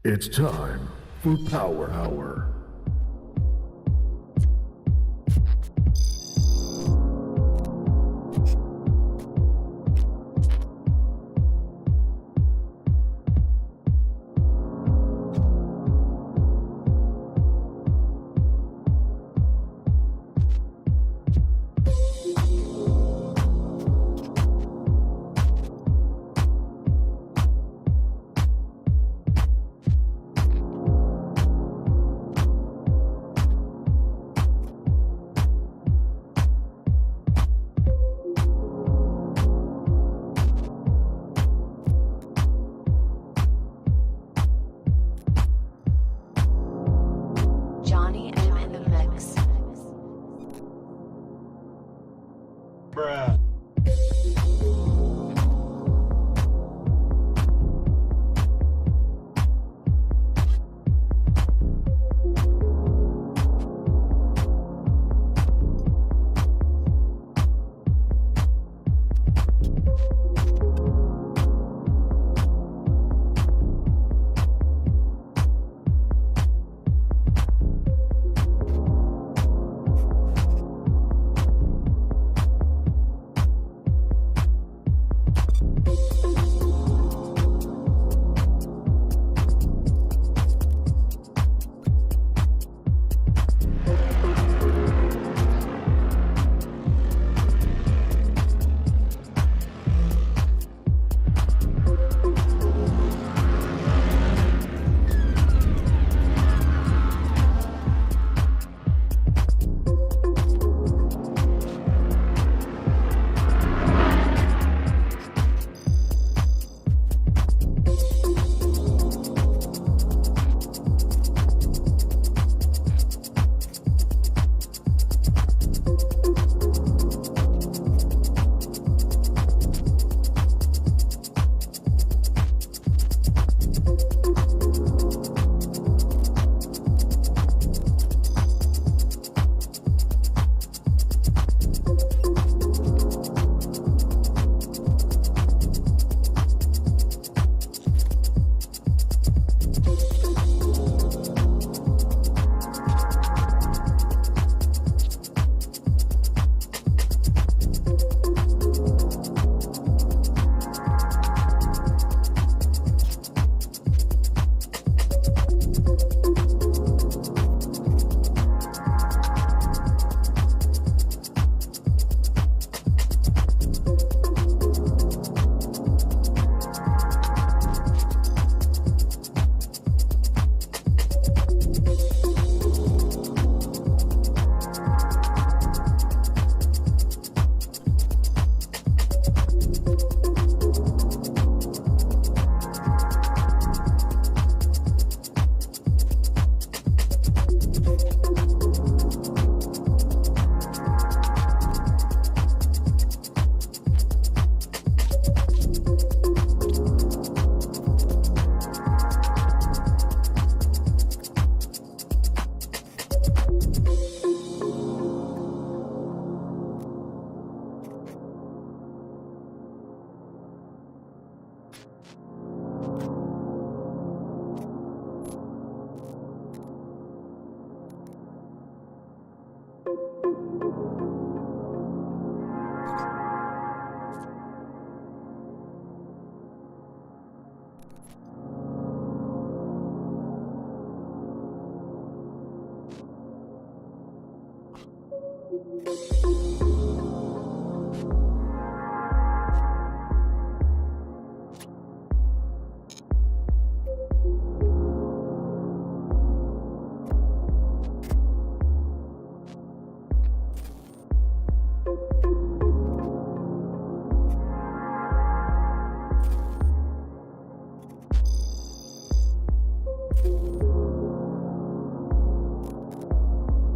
It's time for Power Hour. Johnny M in the mix. Bruh.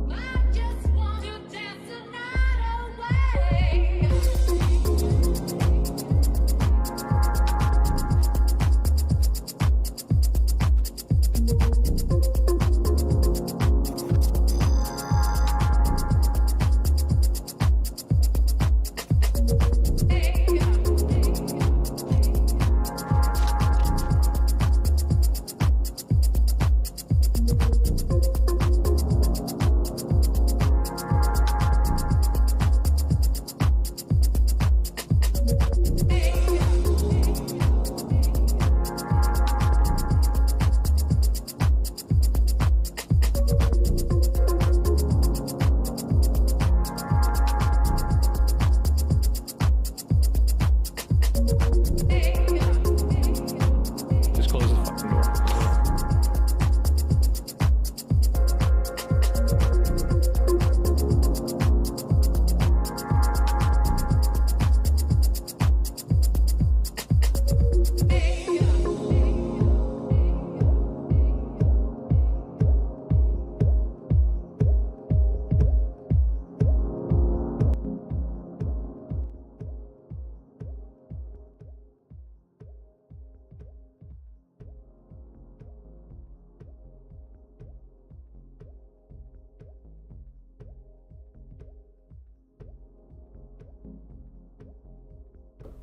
I just want to dance the night away.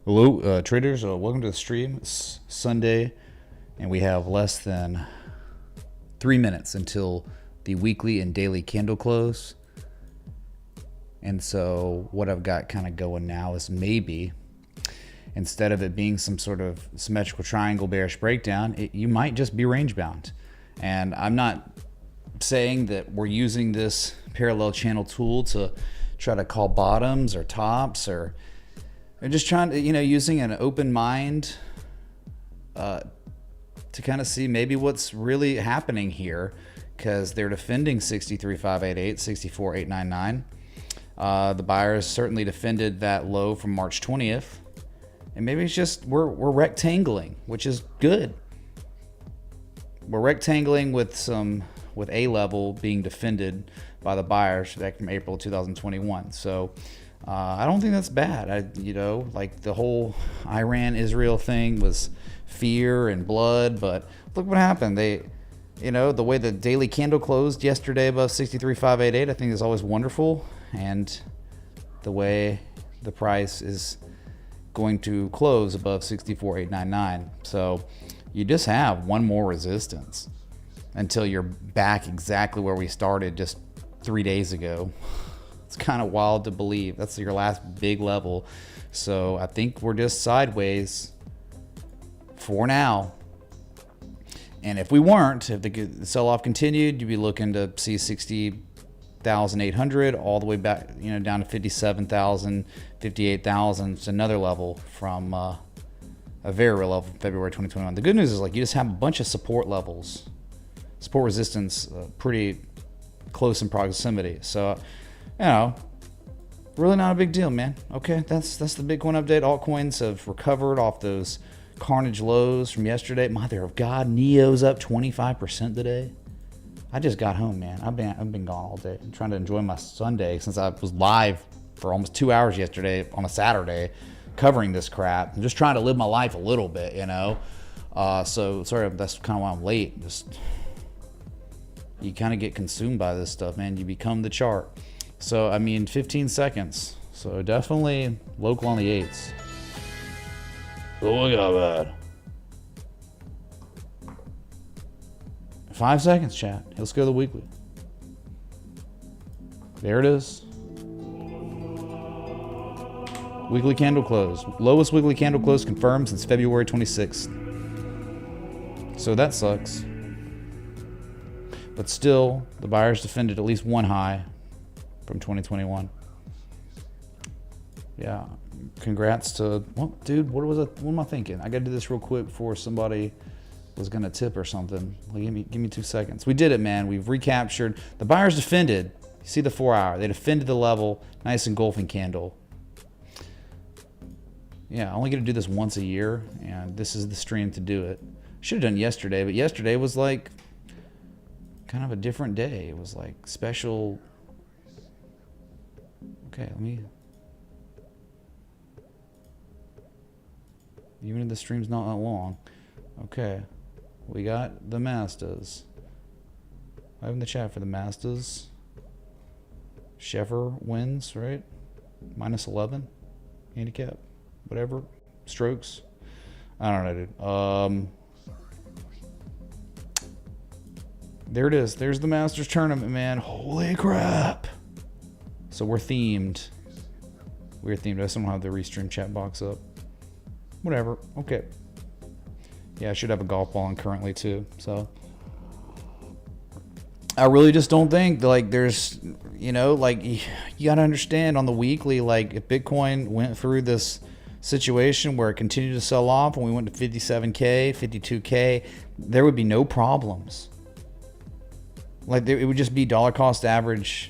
Hello, traders. Welcome to the stream. It's Sunday, and we have less than 3 minutes until the weekly and daily candle close. And so what I've got kind of going now is maybe, instead of it being some sort of symmetrical triangle bearish breakdown, you might just be range bound. And I'm not saying that we're using this parallel channel tool to try to call bottoms or tops, or just trying to, using an open mind to kind of see maybe what's really happening here, because they're defending 63,588, 64,899. The buyers certainly defended that low from March 20th, and maybe it's just we're rectangling, which is good. We're rectangling with a level being defended by the buyers back from April 2021. So I don't think that's bad. Like the whole Iran-Israel thing was fear and blood, but look what happened. The way the daily candle closed yesterday above 63,588, I think is always wonderful. And the way the price is going to close above 64,899. So you just have one more resistance until you're back exactly where we started just 3 days ago. It's kind of wild to believe. That's your last big level. So I think we're just sideways for now. And if we weren't, if the sell-off continued, you'd be looking to see 60,800 all the way back, down to 57,000, 58,000. It's another level from a very real level from February 2021. The good news is you just have a bunch of support levels, support resistance, pretty close in proximity. So, really not a big deal, man. Okay, that's the Bitcoin update. Altcoins have recovered off those carnage lows from yesterday. Mother of God, Neo's up 25% today. I just got home, man. I've been gone all day. I'm trying to enjoy my Sunday since I was live for almost 2 hours yesterday on a Saturday covering this crap. I'm just trying to live my life a little bit, So sorry, that's kind of why I'm late. Just you kind of get consumed by this stuff, man. You become the chart. So 15 seconds. So definitely local on the 8s. Look at that. 5 seconds, chat. Let's go to the weekly. There it is. Weekly candle close. Lowest weekly candle close confirmed since February 26th. So that sucks. But still, the buyers defended at least one high from 2021. Yeah. Congrats to, dude, what am I thinking? I got to do this real quick before somebody was going to tip or something. Give me 2 seconds. We did it, man. We've recaptured. The buyers defended. You see the 4 hour. They defended the level. Nice engulfing candle. Yeah, I only get to do this once a year, and this is the stream to do it. Should have done yesterday, but yesterday was kind of a different day. It was special. Okay, even if the stream's not that long. Okay, we got the Masters. I have in the chat for the Masters. Sheffer wins, right? Minus 11 handicap, whatever. Strokes. I don't know, dude. There it is. There's the Masters tournament, man. Holy crap. So we're themed. We're themed. I still don't have the restream chat box up. Whatever. Okay. Yeah, I should have a golf ball on currently too. So I really just don't think there's, you got to understand on the weekly, if Bitcoin went through this situation where it continued to sell off and we went to 57K, 52K, there would be no problems. It would just be dollar cost average,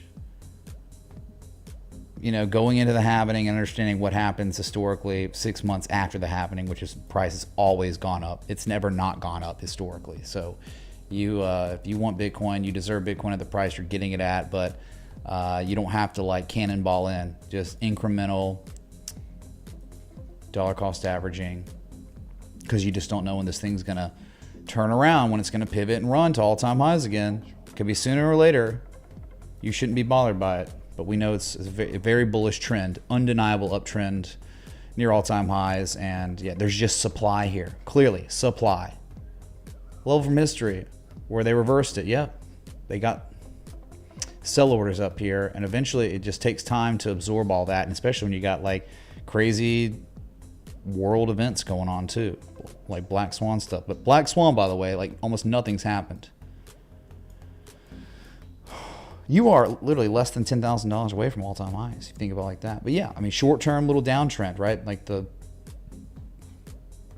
going into the happening and understanding what happens historically 6 months after the happening, which is price has always gone up. It's never not gone up historically. So if you want Bitcoin, you deserve Bitcoin at the price you're getting it at, but you don't have to cannonball in. Just incremental dollar cost averaging, because you just don't know when this thing's going to turn around, when it's going to pivot and run to all-time highs again. Could be sooner or later. You shouldn't be bothered by it, but we know it's a very bullish trend, undeniable uptrend near all-time highs, and yeah, there's just supply here. Clearly, supply. Level from history, where they reversed it. Yep, they got sell orders up here, and eventually it just takes time to absorb all that, and especially when you got like crazy world events going on too, like Black Swan stuff. But Black Swan, by the way, like almost nothing's happened. You are literally less than $10,000 away from all-time highs, if you think about it like that. But yeah, I mean, short-term little downtrend, right? Like the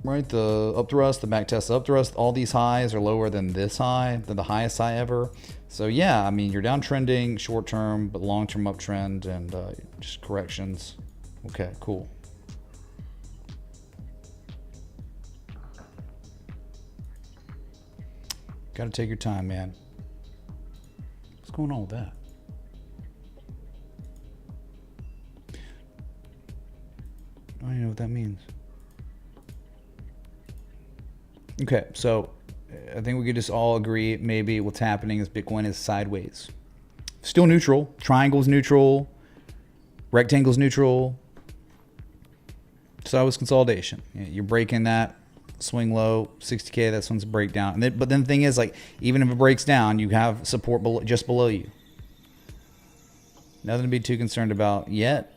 up thrust, the back test, the up thrust, all these highs are lower than this high, than the highest high ever. So yeah, I mean, you're downtrending short-term, but long-term uptrend, and just corrections. Okay, cool. Got to take your time, man. What's going on with that? I don't even know what that means. Okay, so I think we could just all agree maybe what's happening is Bitcoin is sideways. Still neutral. Triangle's neutral. Rectangle's neutral. Sideways consolidation. You're breaking that swing low, 60K, that's one's a breakdown. But then the thing is, like, even if it breaks down, you have support just below you. Nothing to be too concerned about yet.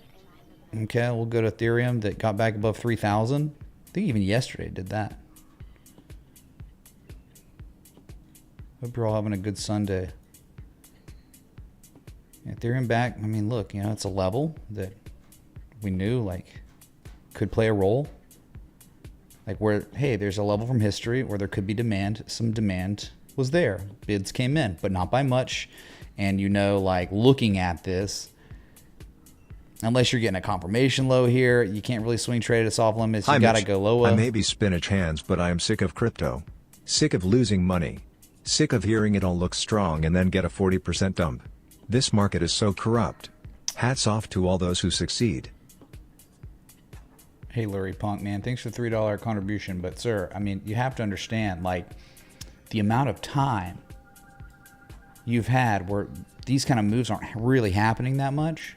Okay, we'll go to Ethereum that got back above 3,000. I think even yesterday it did that. Hope you're all having a good Sunday. Ethereum back, I mean, look, you know, it's a level that we knew, like, could play a role. Like where, hey, there's a level from history where there could be demand. Some demand was there. Bids came in, but not by much. And you know, like looking at this, unless you're getting a confirmation low here, you can't really swing trade at soft limits. You got to go low. I may be spinach hands, but I am sick of crypto. Sick of losing money. Sick of hearing it all looks strong and then get a 40% dump. This market is so corrupt. Hats off to all those who succeed. Hey, Larry Punk, man, thanks for the $3 contribution. But, sir, I mean, you have to understand, like, the amount of time you've had where these kind of moves aren't really happening that much.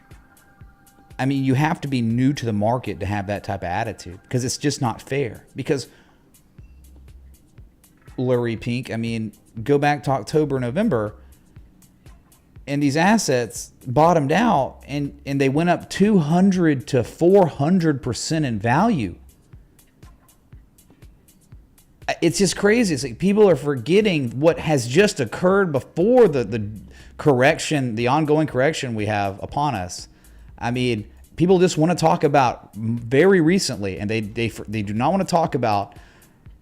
I mean, you have to be new to the market to have that type of attitude because it's just not fair. Because, Larry Pink, I mean, go back to October, November, and these assets bottomed out and they went up 200 to 400% in value. It's just crazy. It's like people are forgetting what has just occurred before the correction, the ongoing correction we have upon us. I mean, people just want to talk about very recently, and they do not want to talk about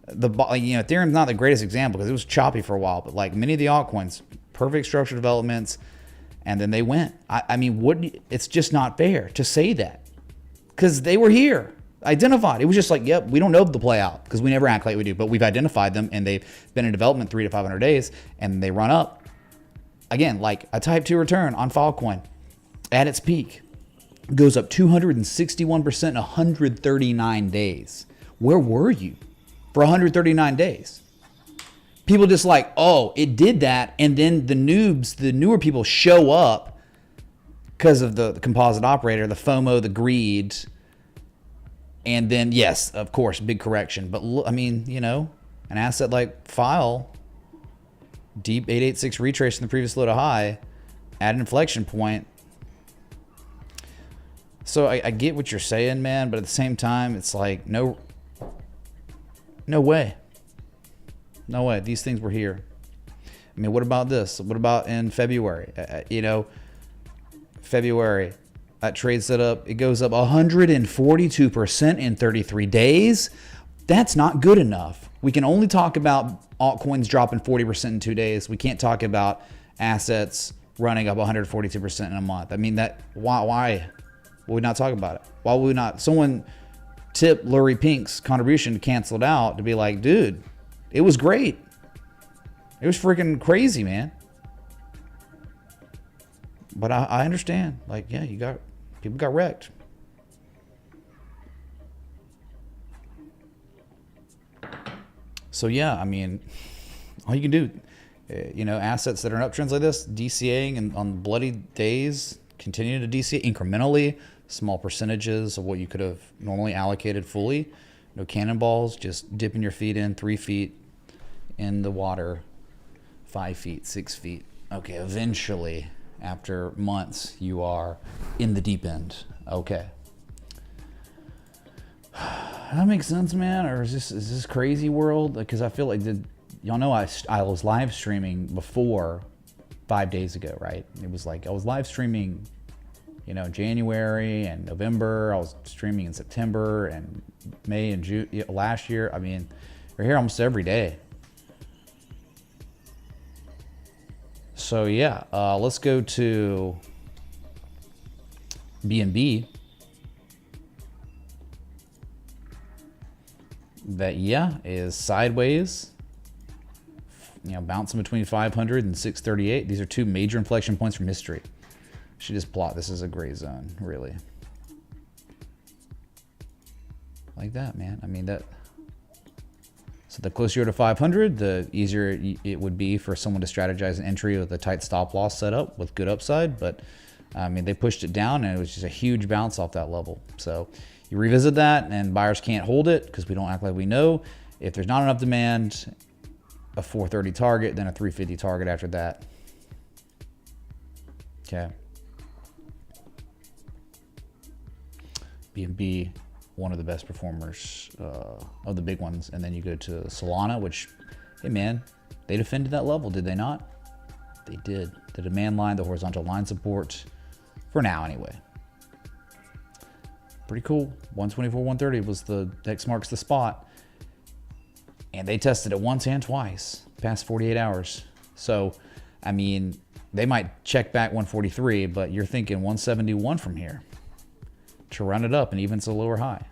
Ethereum's not the greatest example because it was choppy for a while, but like many of the altcoins, perfect structural developments, and then they went. I mean, it's just not fair to say that because they were here, identified. It was just like, yep, we don't know the play out because we never act like we do, but we've identified them and they've been in development 300 to 500 days and they run up. Again, like a type 2 return on Filecoin at its peak goes up 261% in 139 days. Where were you for 139 days? People just like, oh, it did that. And then the noobs, the newer people show up because of the composite operator, the FOMO, the greed. And then, yes, of course, big correction. But I mean, you know, an asset like File, deep 886 retrace in the previous low to high at an inflection point. So I get what you're saying, man. But at the same time, it's like, no way. No way. These things were here. I mean, what about this? What about in February? February, that trade set up, it goes up 142% in 33 days. That's not good enough. We can only talk about altcoins dropping 40% in 2 days. We can't talk about assets running up 142% in a month. I mean, why would we not talk about it? Why would we not? Someone tip Lurie Pink's contribution to cancel it out to be like, dude, it was great. It was freaking crazy, man. But I understand. Like, yeah, people got wrecked. So yeah, I mean, all you can do, you know, assets that are in uptrends like this, DCAing and on bloody days, continue to DCA incrementally, small percentages of what you could have normally allocated fully. No cannonballs, just dipping your feet in 3 feet in the water, 5 feet, 6 feet. Okay, eventually, after months, you are in the deep end. Okay. That makes sense, man? Or is this crazy world? Because I feel like, y'all know I was live streaming before 5 days ago, right? It was like I was live streaming, you know, January and November. I was streaming in September and May and June last year. I mean, we're here almost every day. So yeah, let's go to BNB. That, yeah, is sideways, you know, bouncing between 500 and 638. These are two major inflection points from history. Should just plot this as a gray zone, really. Like that, man. I mean, that. So the closer you're to 500, the easier it would be for someone to strategize an entry with a tight stop loss setup with good upside. But I mean, they pushed it down and it was just a huge bounce off that level. So you revisit that and buyers can't hold it because we don't act like we know. If there's not enough demand, a 430 target, then a 350 target after that. Okay. BNB, one of the best performers of the big ones. And then you go to Solana, which, hey man, they defended that level, did they not? They did. The demand line, the horizontal line support, for now anyway. Pretty cool. 124, 130 was the X marks the spot. And they tested it once and twice past 48 hours. So, I mean, they might check back 143, but you're thinking 171 from here to run it up and even to a lower high.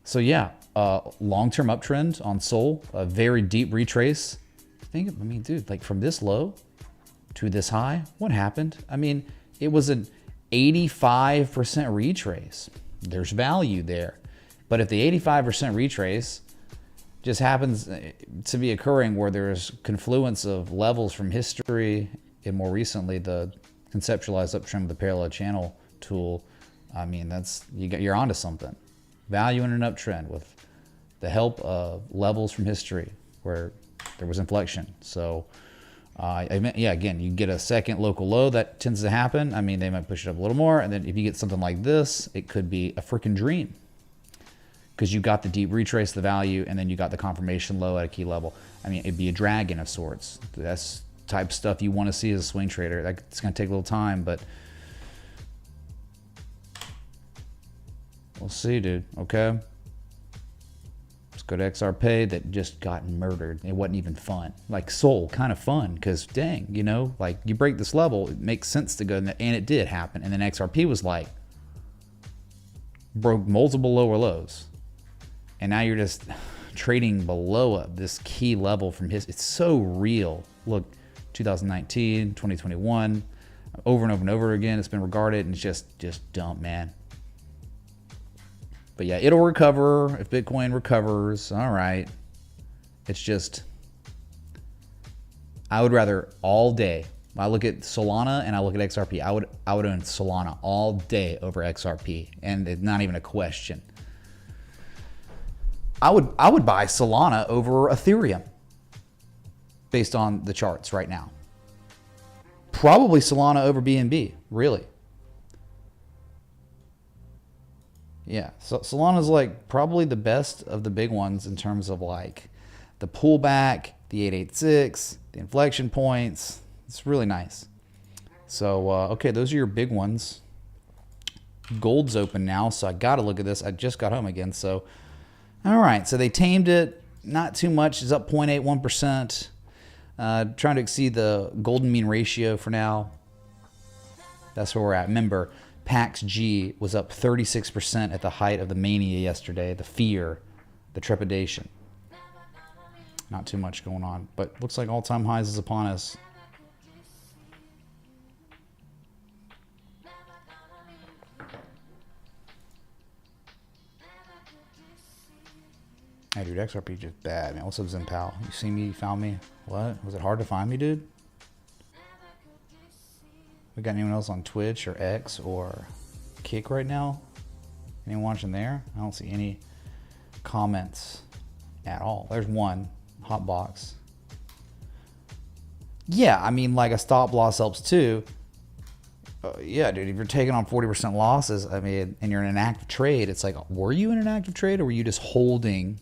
So yeah, long-term uptrend on Sol, a very deep retrace. I mean, dude, like from this low to this high, what happened? I mean, it was an 85% retrace. There's value there. But if the 85% retrace just happens to be occurring where there's confluence of levels from history and more recently the conceptualized uptrend with the parallel channel tool, I mean, you're onto something. Value in an uptrend with the help of levels from history where there was inflection. So yeah, again, you get a second local low, that tends to happen. I mean, they might push it up a little more. And then if you get something like this, it could be a freaking dream because you got the deep retrace, the value, and then you got the confirmation low at a key level. I mean, it'd be a dragon of sorts. That's type stuff you want to see as a swing trader. It's going to take a little time, but we'll see, dude. Okay. Let's go to XRP that just got murdered. It wasn't even fun. Like Sol, kind of fun because dang, you know, like you break this level, it makes sense to go, and it did happen. And then XRP was like, broke multiple lower lows. And now you're just trading below this key level from his. It's so real. Look, 2019, 2021, over and over and over again. It's been regarded and it's just dump, man. But yeah, it'll recover if Bitcoin recovers. All right. It's just, I would rather all day. I look at Solana and I look at XRP. I would own Solana all day over XRP, and it's not even a question. I would buy Solana over Ethereum based on the charts right now. Probably Solana over BNB, really. Yeah, so Solana's like probably the best of the big ones in terms of like the pullback, the 886, the inflection points. It's really nice. So, okay, those are your big ones. Gold's open now, so I got to look at this. I just got home again, so. All right, so they tamed it. Not too much. It's up 0.81%. Trying to exceed the golden mean ratio for now. That's where we're at. Remember, PAX G was up 36% at the height of the mania yesterday. The fear, the trepidation. Not too much going on, but looks like all-time highs is upon us. Hey, dude, XRP just bad, man. What's up, Zenpal? You see me? You found me? What? Was it hard to find me, dude? We got anyone else on Twitch or X or Kick right now? Anyone watching there? I don't see any comments at all. There's one, Hotbox. Yeah, I mean, like a stop loss helps too. Yeah, dude, if you're taking on 40% losses, I mean, and you're in an active trade, it's like, were you in an active trade or were you just holding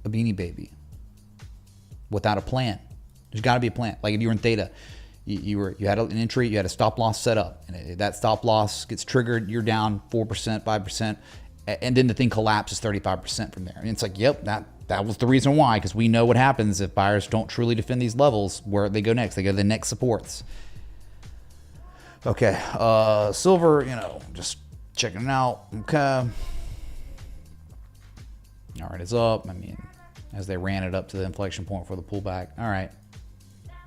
a Beanie Baby without a plan? There's got to be a plan. Like if you were in Theta, you had an entry, you had a stop loss set up, and that stop loss gets triggered, you're down 4%, 5%, and then the thing collapses 35% from there. And it's like, yep, that was the reason why, because we know what happens if buyers don't truly defend these levels. Where they go next? They go to the next supports. Okay, silver, you know, just checking it out. Okay. All right, it's up. I mean, as they ran it up to the inflection point for the pullback. All right.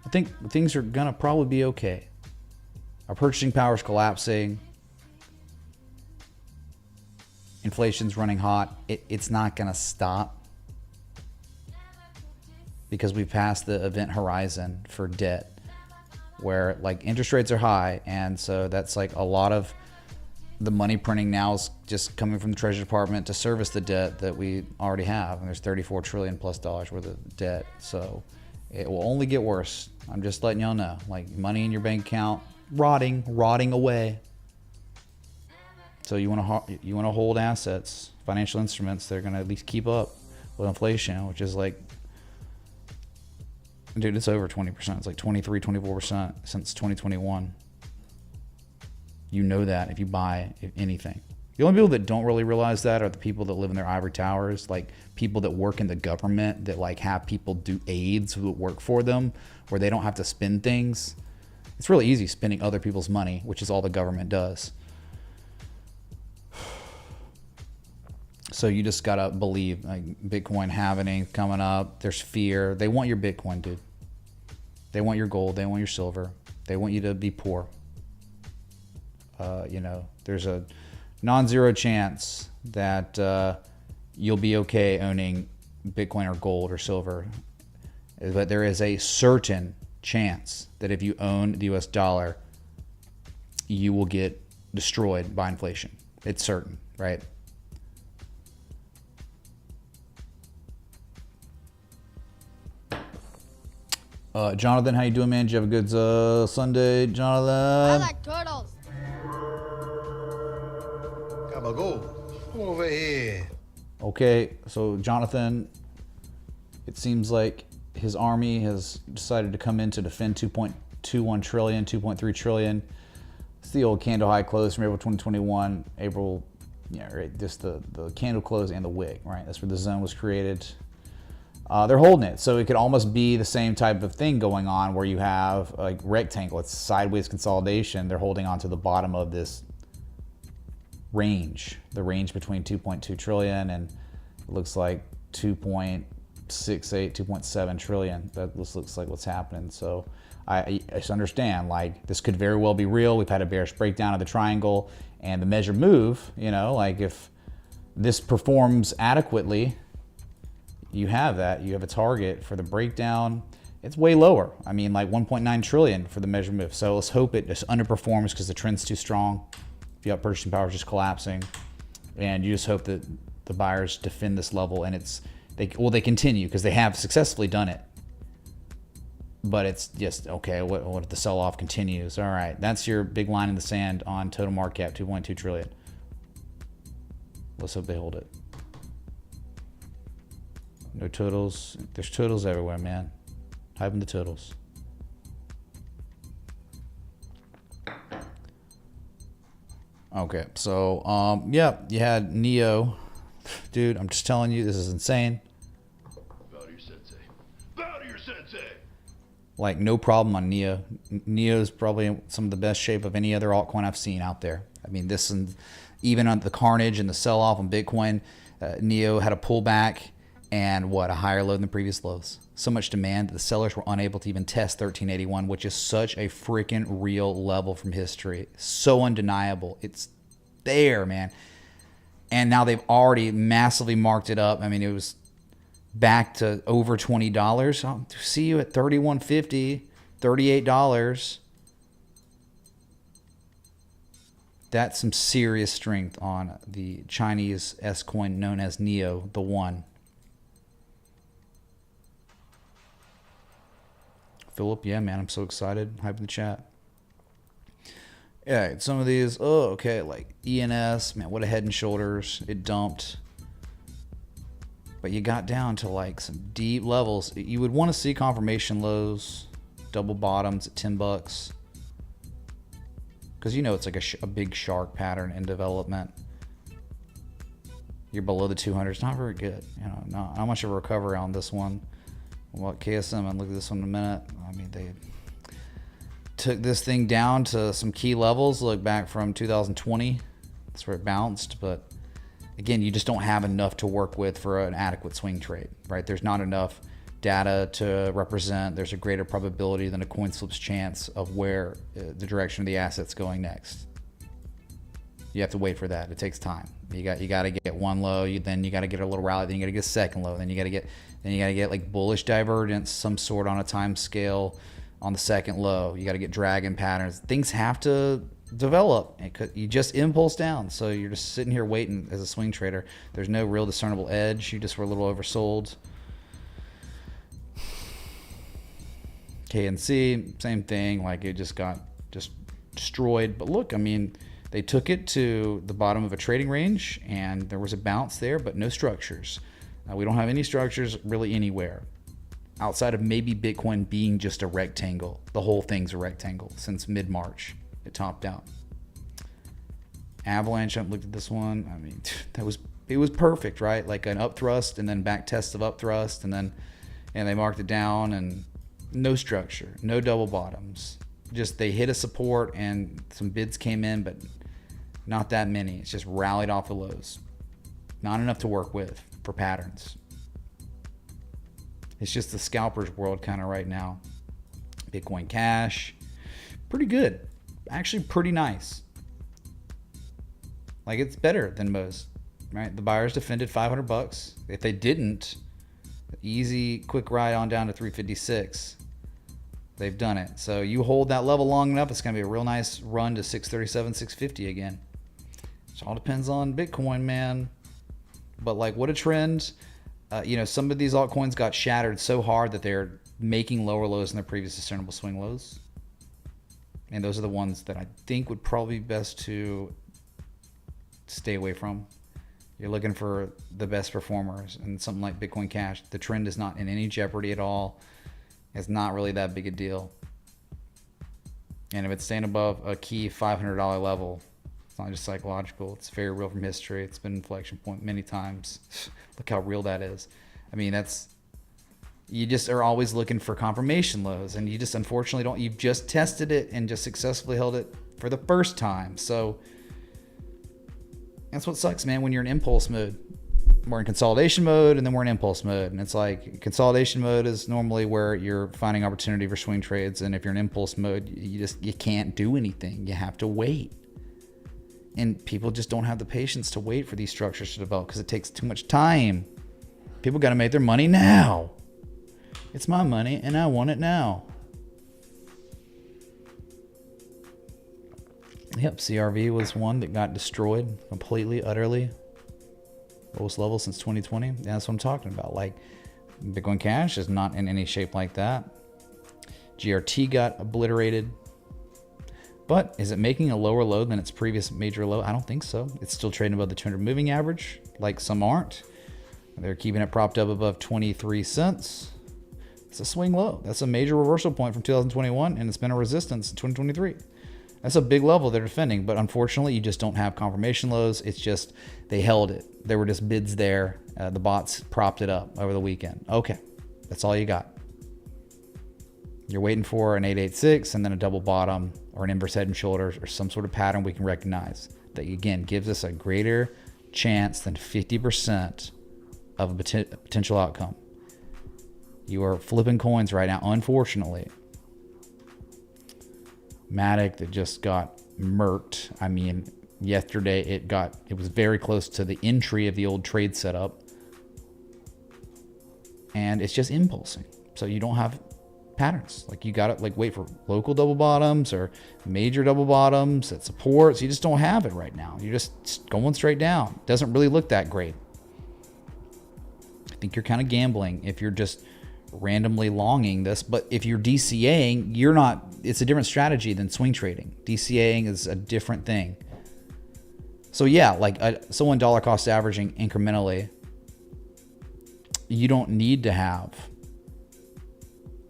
I think things are going to probably be okay. Our purchasing power is collapsing. Inflation's running hot. It's not going to stop because we passed the event horizon for debt where like interest rates are high. And so that's like a lot of the money printing now is just coming from the Treasury Department to service the debt that we already have. And there's $34 trillion plus worth of debt. So it will only get worse. I'm just letting y'all know, like money in your bank account, rotting away. So you want to hold assets, financial instruments. They're going to at least keep up with inflation, which is like, dude, it's over 20%. It's like 23, 24% since 2021. You know that if you buy anything. The only people that don't really realize that are the people that live in their ivory towers, like people that work in the government that like have people do aides who work for them where they don't have to spend things. It's really easy spending other people's money, which is all the government does. So you just gotta believe, like Bitcoin halving coming up. There's fear. They want your Bitcoin, dude. They want your gold. They want your silver. They want you to be poor. You know, there's a non-zero chance that you'll be okay owning Bitcoin or gold or silver. But there is a certain chance that if you own the US dollar, you will get destroyed by inflation. It's certain, right? Jonathan, how you doing, man? Did you have a good Sunday, Jonathan? I like turtles. Gabagool. Come over here. Okay, so Jonathan, it seems like his army has decided to come in to defend 2.21 trillion, 2.3 trillion. It's the old candle high close from April 2021. April, yeah, right. Just the candle close and the wick, right? That's where the zone was created. They're holding it, so it could almost be the same type of thing going on where you have like rectangle. It's sideways consolidation. They're holding on to the bottom of this range, the range between 2.2 trillion and it looks like 2.68, 2.7 trillion. That just looks like what's happening. So I just understand, like, this could very well be real. We've had a bearish breakdown of the triangle and the measured move, you know, like if this performs adequately, you have that. You have a target for the breakdown. It's way lower. I mean, like 1.9 trillion for the measured move. So let's hope it just underperforms because the trend's too strong. If you have purchasing power just collapsing, and you just hope that the buyers defend this level, and they continue because they have successfully done it. But it's just, okay, what if the sell-off continues? All right, that's your big line in the sand on total market cap, 2.2 trillion. Let's hope they hold it. No totals. There's totals everywhere, man. Hyping the totals. Okay, so yeah, you had Neo. Dude, I'm just telling you, this is insane. Bow to your sensei. Bow to your sensei. Like, no problem on Neo. Neo is probably in some of the best shape of any other altcoin I've seen out there. I mean, this, and even on the carnage and the sell-off on Bitcoin, Neo had a pullback and a higher low than the previous lows. So much demand that the sellers were unable to even test 1381, which is such a freaking real level from history. So undeniable. It's there, man. And now they've already massively marked it up. I mean, it was back to over $20. I'll see you at $31.50, $38. That's some serious strength on the Chinese S coin known as Neo, the one. Philip, yeah, man, I'm so excited. Hype in the chat. Yeah, some of these, like ENS, man, what a Head and Shoulders. It dumped. But you got down to like some deep levels. You would want to see confirmation lows, double bottoms at $10. Because you know it's like a big shark pattern in development. You're below the 200. It's not very good. You know, not much of a recovery on this one. Well, KSM, and look at this one in a minute. I mean, they took this thing down to some key levels. Look back from 2020. That's where it bounced. But again, you just don't have enough to work with for an adequate swing trade, right? There's not enough data to represent. There's a greater probability than a coin flip's chance of where the direction of the asset's going next. You have to wait for that. It takes time. You got to get one low. Then you got to get a little rally. Then you got to get a second low. Then you got to get like bullish divergence, some sort on a time scale on the second low. You got to get dragon patterns. Things have to develop. You just impulse down. So you're just sitting here waiting as a swing trader. There's no real discernible edge. You just were a little oversold. KNC, same thing. Like it just got destroyed. But look, I mean, they took it to the bottom of a trading range, and there was a bounce there, but no structures. We don't have any structures really anywhere outside of maybe Bitcoin being just a rectangle. The whole thing's a rectangle since mid-March. It topped out. Avalanche, I've looked at this one. I mean, it was perfect, right? Like an up thrust and then back test of up thrust, and they marked it down, and no structure, no double bottoms. Just they hit a support and some bids came in, but not that many. It's just rallied off the lows. Not enough to work with for patterns. It's just the scalper's world kind of right now. Bitcoin Cash, pretty good. Actually pretty nice. Like it's better than most, right? The buyers defended $500. If they didn't, easy, quick ride on down to 356. They've done it. So you hold that level long enough, it's going to be a real nice run to 637, 650 again. It all depends on Bitcoin, man. But like, what a trend. Some of these altcoins got shattered so hard that they're making lower lows than their previous discernible swing lows. And those are the ones that I think would probably be best to stay away from. You're looking for the best performers, and something like Bitcoin Cash, the trend is not in any jeopardy at all. It's not really that big a deal. And if it's staying above a key $500 level, it's not just psychological. It's very real from history. It's been an inflection point many times. Look how real that is. I mean, you just are always looking for confirmation lows, and you just unfortunately don't. You've just tested it and just successfully held it for the first time. So that's what sucks, man, when you're in impulse mode. We're in consolidation mode, and then we're in impulse mode. And it's like consolidation mode is normally where you're finding opportunity for swing trades. And if you're in impulse mode, you can't do anything. You have to wait. And people just don't have the patience to wait for these structures to develop because it takes too much time. People got to make their money now. It's my money, and I want it now. Yep, CRV was one that got destroyed completely, utterly. Lowest level since 2020. Yeah, that's what I'm talking about. Like, Bitcoin Cash is not in any shape like that. GRT got obliterated. But is it making a lower low than its previous major low? I don't think so. It's still trading above the 200 moving average, like some aren't. They're keeping it propped up above 23 cents. It's a swing low. That's a major reversal point from 2021, and it's been a resistance in 2023. That's a big level they're defending, but unfortunately, you just don't have confirmation lows. It's just they held it. There were just bids there. The bots propped it up over the weekend. Okay, that's all you got. You're waiting for an 886 and then a double bottom or an inverse head and shoulders or some sort of pattern we can recognize that, again, gives us a greater chance than 50% of a potential outcome. You are flipping coins right now, unfortunately. Matic that just got murked. I mean, yesterday it was very close to the entry of the old trade setup, and it's just impulsing. So you don't have patterns. Like you got to like wait for local double bottoms or major double bottoms at supports. You just don't have it right now. You're just going straight down. Doesn't really look that great. I think you're kind of gambling if you're just randomly longing this, but if you're DCAing, you're not, it's a different strategy than swing trading. DCAing is a different thing. So yeah, like someone dollar cost averaging incrementally, you don't need to have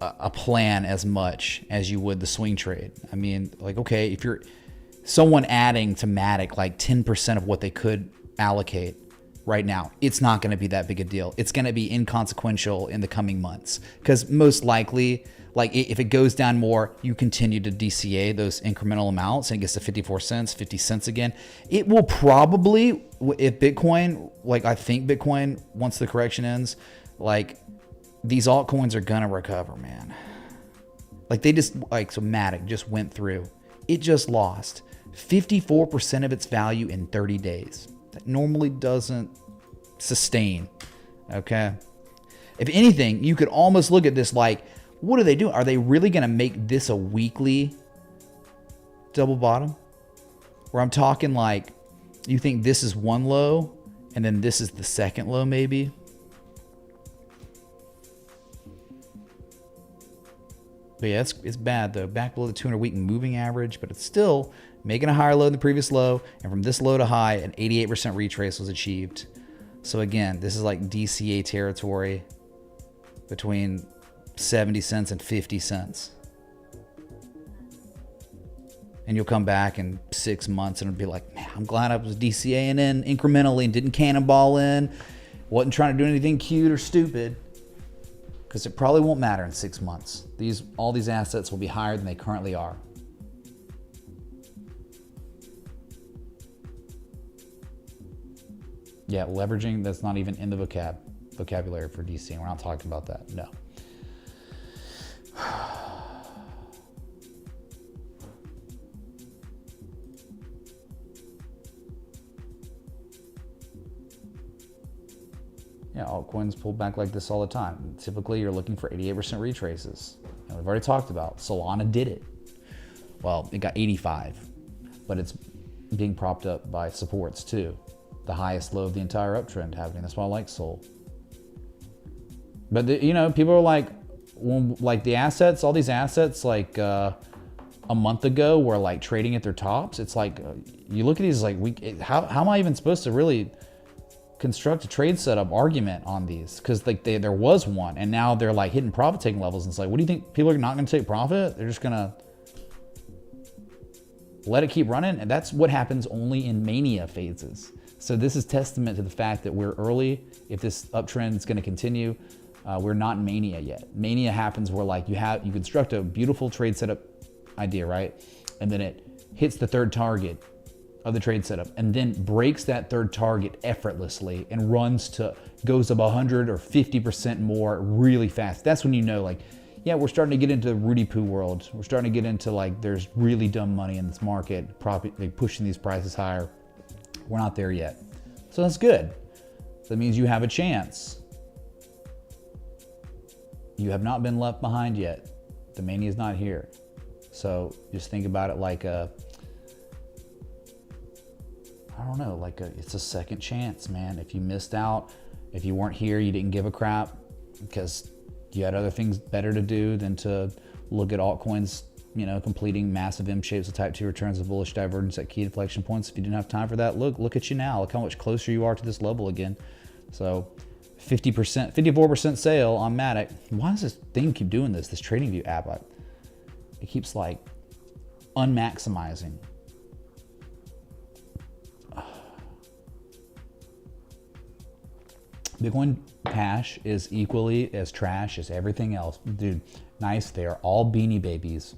a plan as much as you would the swing trade. I mean, like, okay, if you're someone adding to Matic like 10% of what they could allocate right now, it's not going to be that big a deal. It's going to be inconsequential in the coming months because most likely, like if it goes down more, you continue to DCA those incremental amounts and it gets to 54 cents, 50 cents again. It will probably, if Bitcoin, like I think Bitcoin, once the correction ends, like these altcoins are going to recover, man. Like they just, like, so Matic just went through. It just lost 54% of its value in 30 days. That normally doesn't sustain, okay? If anything, you could almost look at this like, what are they doing? Are they really going to make this a weekly double bottom? Where I'm talking like, you think this is one low, and then this is the second low maybe? But yeah, it's bad though. Back below the 200-week moving average, but it's still making a higher low than the previous low. And from this low to high, an 88% retrace was achieved. So again, this is like DCA territory between 70 cents and 50 cents. And you'll come back in 6 months and it'll be like, man, I'm glad I was DCAing in incrementally and didn't cannonball in. Wasn't trying to do anything cute or stupid. Because it probably won't matter in 6 months. All these assets will be higher than they currently are. Yeah, leveraging, that's not even in the vocabulary for DC. We're not talking about that, no. Yeah, altcoins pull back like this all the time. Typically, you're looking for 88% retraces. And we've already talked about Solana did it. Well, it got 85, but it's being propped up by supports too. The highest low of the entire uptrend happening. That's why I like Sol. But people are like, like the assets, all these assets, like a month ago, were like trading at their tops. It's like you look at these like, how am I even supposed to really construct a trade setup argument on these? Because like there was one, and now they're like hitting profit taking levels. And it's like, what do you think? People are not going to take profit? They're just going to let it keep running, and that's what happens only in mania phases. So this is testament to the fact that we're early. If this uptrend is going to continue, we're not in mania yet. Mania happens where like you construct a beautiful trade setup idea, right? And then it hits the third target of the trade setup and then breaks that third target effortlessly and goes up 100 or 50% more really fast. That's when you know, like, yeah, we're starting to get into the Rudy Poo world. We're starting to get into like, there's really dumb money in this market, like pushing these prices higher. We're not there yet. So that's good. That means you have a chance. You have not been left behind yet. The mania is not here. So just think about it like it's a second chance, man. If you missed out, if you weren't here, you didn't give a crap because you had other things better to do than to look at altcoins, completing massive M shapes with type 2 returns of bullish divergence at key inflection points. If you didn't have time for that, look at you now. Look how much closer you are to this level again. So 50%, 54% sale on Matic. Why does this thing keep doing this? This TradingView app, it keeps like unmaximizing. Bitcoin Cash is equally as trash as everything else. Dude, nice. They are all Beanie Babies.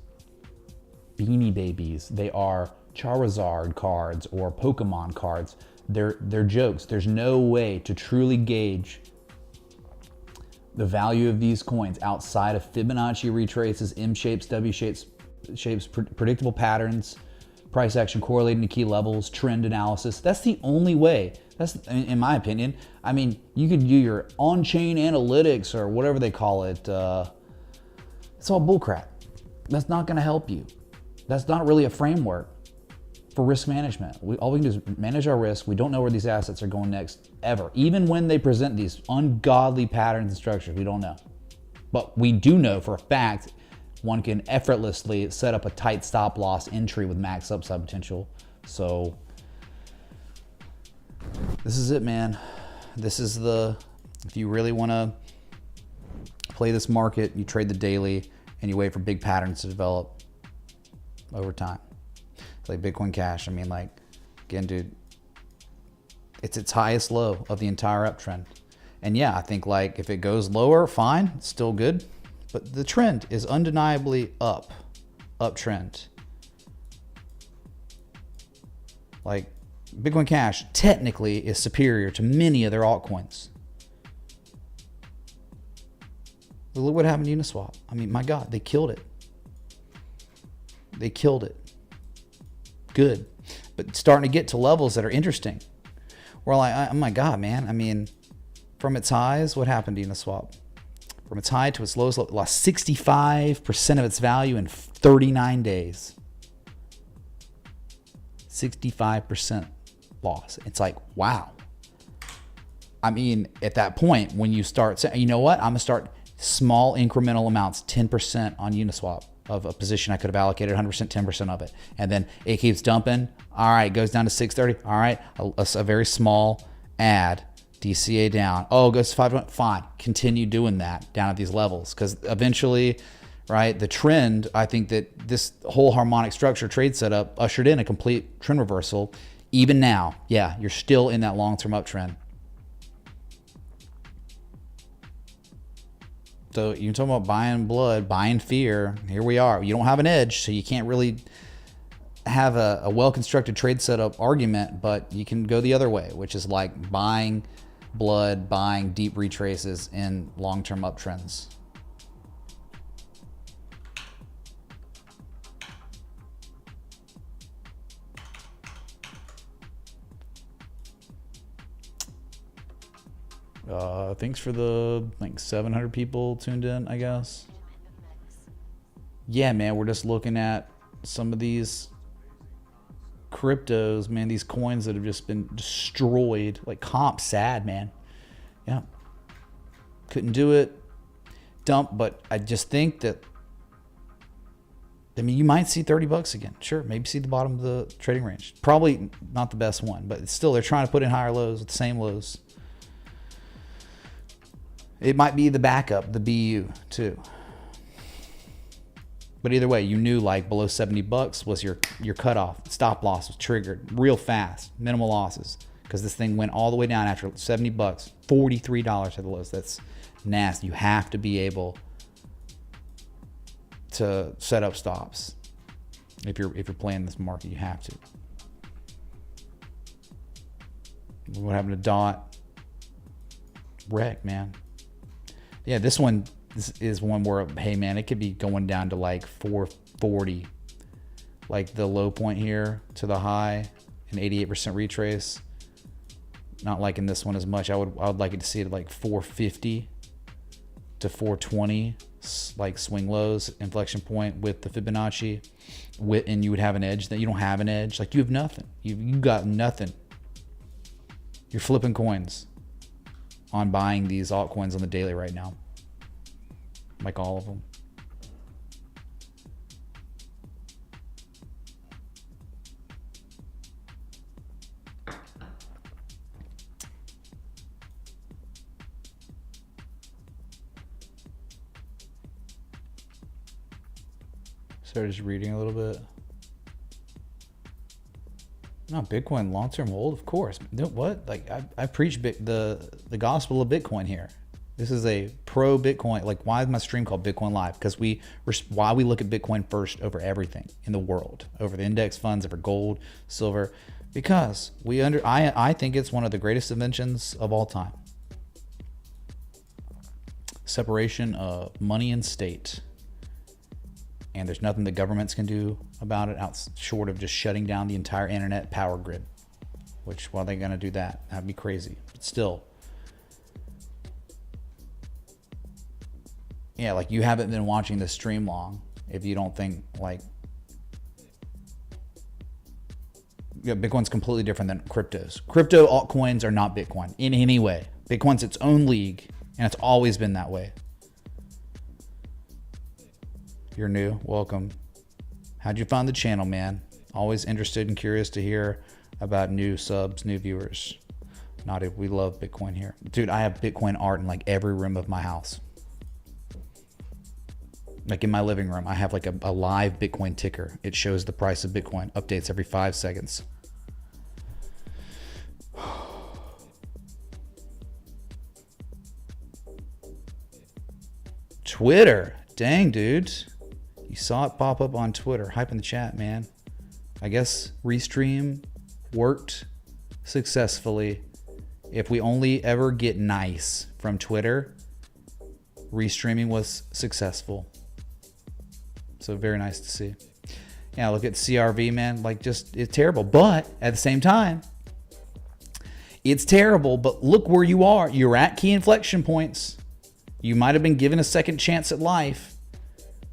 Beanie Babies. They are Charizard cards or Pokemon cards. They're jokes. There's no way to truly gauge the value of these coins outside of Fibonacci retraces, M shapes, W shapes, predictable patterns, price action correlating to key levels, trend analysis. That's the only way. That's, in my opinion. I mean, you could do your on-chain analytics or whatever they call it. It's all bullcrap. That's not going to help you. That's not really a framework for risk management. All we can do is manage our risk. We don't know where these assets are going next, ever. Even when they present these ungodly patterns and structures, we don't know. But we do know for a fact one can effortlessly set up a tight stop loss entry with max upside potential. So this is it, man. This is if you really want to play this market, you trade the daily and you wait for big patterns to develop over time. It's like Bitcoin Cash. I mean, like, again, dude, it's its highest low of the entire uptrend. And yeah, I think like if it goes lower, fine, it's still good. But the trend is undeniably uptrend. Like Bitcoin Cash technically is superior to many of their altcoins. Look what happened to Uniswap. I mean, my God, they killed it. They killed it. Good. But starting to get to levels that are interesting. We're like, oh my God, man. I mean, from its highs, what happened to Uniswap? From its high to its lowest, it lost 65% of its value in 39 days. 65% loss. It's like, wow. I mean, at that point, when you start saying, you know what, I'm going to start small incremental amounts, 10% on Uniswap of a position I could have allocated 100%, 10% of it. And then it keeps dumping. All right, goes down to 630. All right, a very small add, DCA down. Oh, it goes to 5. Fine, continue doing that down at these levels. Because eventually, right, the trend, I think that this whole harmonic structure trade setup ushered in a complete trend reversal. Even now, yeah, you're still in that long-term uptrend. So you're talking about buying blood, buying fear. Here we are. You don't have an edge, so you can't really have a well-constructed trade setup argument, but you can go the other way, which is like buying blood, buying deep retraces in long-term uptrends. Thanks for the 700 people tuned in, I guess. Yeah, man, we're just looking at some of these cryptos, man, these coins that have just been destroyed. Like comp, sad, man. Yeah. Couldn't do it. Dump, but I just think that, I mean, you might see $30 again. Sure, maybe see the bottom of the trading range. Probably not the best one, but still, they're trying to put in higher lows with the same lows. It might be the backup, the BU too. But either way, you knew like below $70 was your cutoff. Stop loss was triggered real fast, minimal losses, because this thing went all the way down after $70, $43 at the lows. That's nasty. You have to be able to set up stops if you're playing this market. You have to. What happened to Dot? Wreck, man. Yeah, this is one where, hey man, it could be going down to like 440, like the low point here to the high, an 88% retrace. Not liking this one as much. I would like it to see it like 450 to 420, like swing lows, inflection point with the Fibonacci, and you would have an edge. That you don't have an edge. Like you have nothing. You got nothing. You're flipping coins on buying these altcoins on the daily right now, like all of them. Started just reading a little bit. No, Bitcoin long-term hold, of course. What? Like I preach the gospel of Bitcoin here. This is a pro Bitcoin. Like, why is my stream called Bitcoin Live? Because why we look at Bitcoin first over everything in the world, over the index funds, over gold, silver, because I think it's one of the greatest inventions of all time. Separation of money and state. And there's nothing the governments can do about it short of just shutting down the entire internet power grid. Which, why are they going to do that? That'd be crazy. But still, Yeah, like you haven't been watching the stream long if you don't think like, yeah, Bitcoin's completely different than cryptos. Crypto altcoins are not Bitcoin in any way. Bitcoin's its own league, and it's always been that way. You're new, welcome. How'd you find the channel, man? Always interested and curious to hear about new subs, new viewers. Not if we love Bitcoin here. Dude, I have Bitcoin art in like every room of my house. Like in my living room, I have like a live Bitcoin ticker. It shows the price of Bitcoin, updates every 5 seconds. Twitter. Dang, dude. You saw it pop up on Twitter. Hype in the chat, man. I guess Restream worked successfully. If we only ever get nice from Twitter, Restreaming was successful. So very nice to see. Yeah, look at CRV, man. Like, just, it's terrible. But at the same time, it's terrible. But look where you are. You're at key inflection points. You might have been given a second chance at life.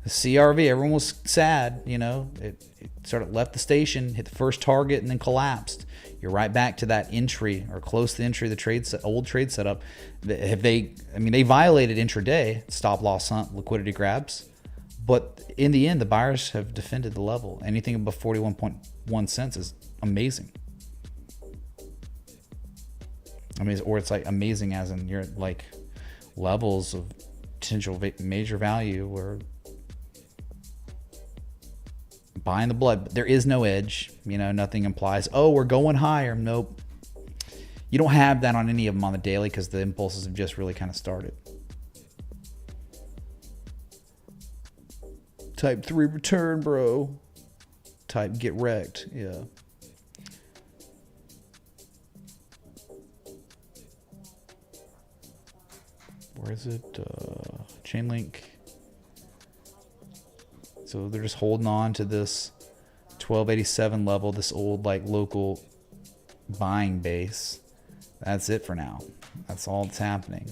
The CRV, everyone was sad. You know, it sort of left the station, hit the first target, and then collapsed. You're right back to that entry or close to the entry of the old trade setup. They violated intraday stop loss hunt, liquidity grabs. But in the end, the buyers have defended the level. Anything above 41.1 cents is amazing. I mean, or it's like amazing as in you're like levels of potential major value or buying the blood. But there is no edge. You know, nothing implies, oh, we're going higher. Nope. You don't have that on any of them on the daily because the impulses have just really kind of started. Type 3 return, bro. Type get wrecked. Yeah. Where is it? Chainlink. So they're just holding on to this 1287 level, this old like local buying base. That's it for now. That's all that's happening.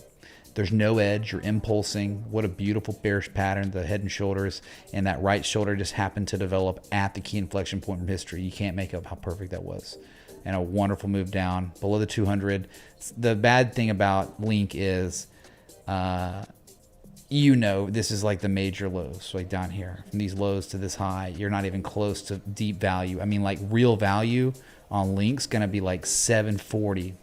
There's no edge. You're impulsing. What a beautiful bearish pattern. The head and shoulders and that right shoulder just happened to develop at the key inflection point from history. You can't make up how perfect that was. And a wonderful move down below the 200. The bad thing about Link is, you know, this is like the major lows, like down here. From these lows to this high, you're not even close to deep value. I mean, like real value on Link's going to be like 740,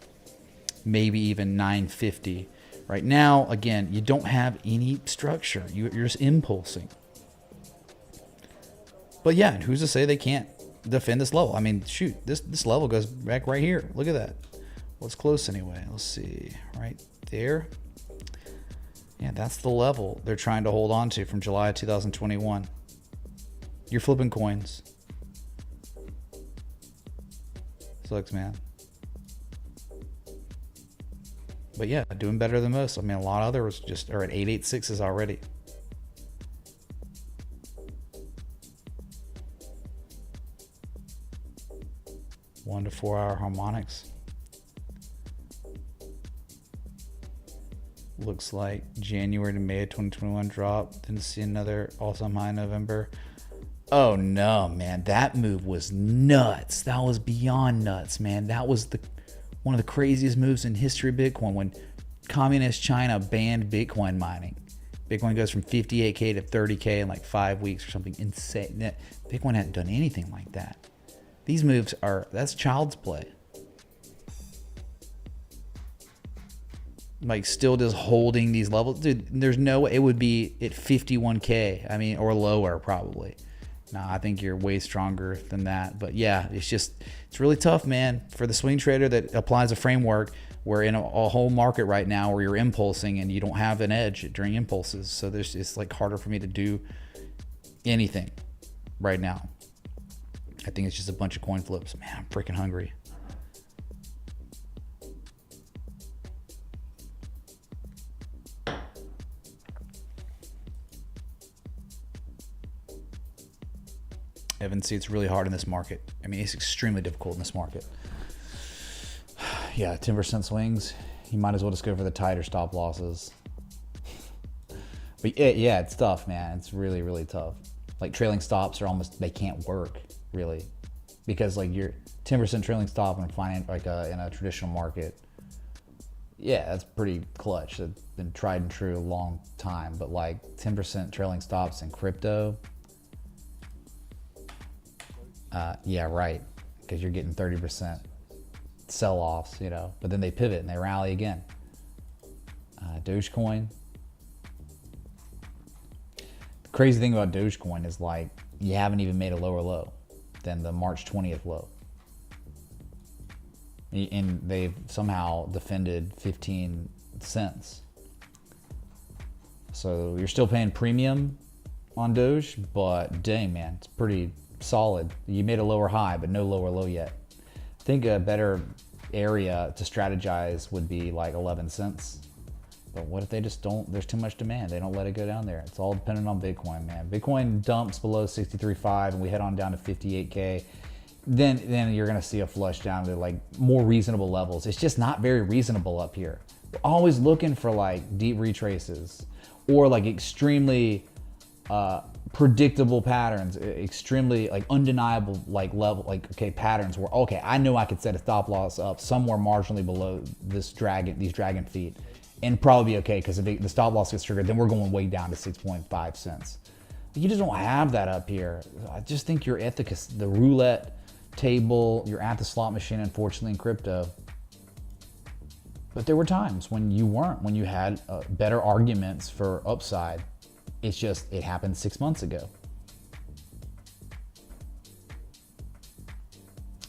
maybe even 950. Right now, again, you don't have any structure. You're just impulsing. But yeah, who's to say they can't defend this level? I mean, shoot, this level goes back right here. Look at that. Well, it's close anyway. Let's see. Right there. Yeah, that's the level they're trying to hold on to from July 2021. You're flipping coins. Sucks, man. But yeah, doing better than most. I mean, a lot of others just are at 886s already. One to 4 hour harmonics. Looks like January to May of 2021 drop. Didn't see another all-time high in November. Oh no, man, that move was nuts. That was beyond nuts, man. That was one of the craziest moves in history of Bitcoin when communist China banned Bitcoin mining. Bitcoin goes from 58K to 30K in like 5 weeks or something insane. Bitcoin hadn't done anything like that. These moves that's child's play. Like still just holding these levels. Dude, there's no way it would be at 51K. I mean, or lower probably. No, I think you're way stronger than that. But yeah, it's really tough, man, for the swing trader that applies a framework. We're in a whole market right now where you're impulsing and you don't have an edge during impulses. So it's like harder for me to do anything right now. I think it's just a bunch of coin flips. Man, I'm freaking hungry. Evan, see, it's really hard in this market. I mean, it's extremely difficult in this market. Yeah, 10% swings. You might as well just go for the tighter stop losses. But But yeah, it's tough, man. It's really, really tough. Like trailing stops are almost, they can't work really, because like your 10% trailing stop in in a traditional market, yeah, that's pretty clutch. It's been tried and true a long time. But like 10% trailing stops in crypto, yeah, right, because you're getting 30% sell-offs, you know. But then they pivot and they rally again. Dogecoin. The crazy thing about Dogecoin is like you haven't even made a lower low than the March 20th low. And they've somehow defended 15 cents. So you're still paying premium on Doge, but dang, man, it's pretty solid. You made a lower high, but no lower low yet. I think a better area to strategize would be like 11 cents. But what if they just don't, there's too much demand. They don't let it go down there. It's all dependent on Bitcoin, man. Bitcoin dumps below 63.5 and we head on down to 58K. Then you're gonna see a flush down to like more reasonable levels. It's just not very reasonable up here. We're always looking for like deep retraces or like extremely predictable patterns, extremely like undeniable like level, like okay, patterns where okay, I know I could set a stop loss up somewhere marginally below these dragon feet and probably be okay, because if the stop loss gets triggered, then we're going way down to 6.5 cents. You just don't have that up here. I just think you're at the roulette table, you're at the slot machine, unfortunately, in crypto. But there were times when you weren't, when you had better arguments for upside. It's just, it happened 6 months ago.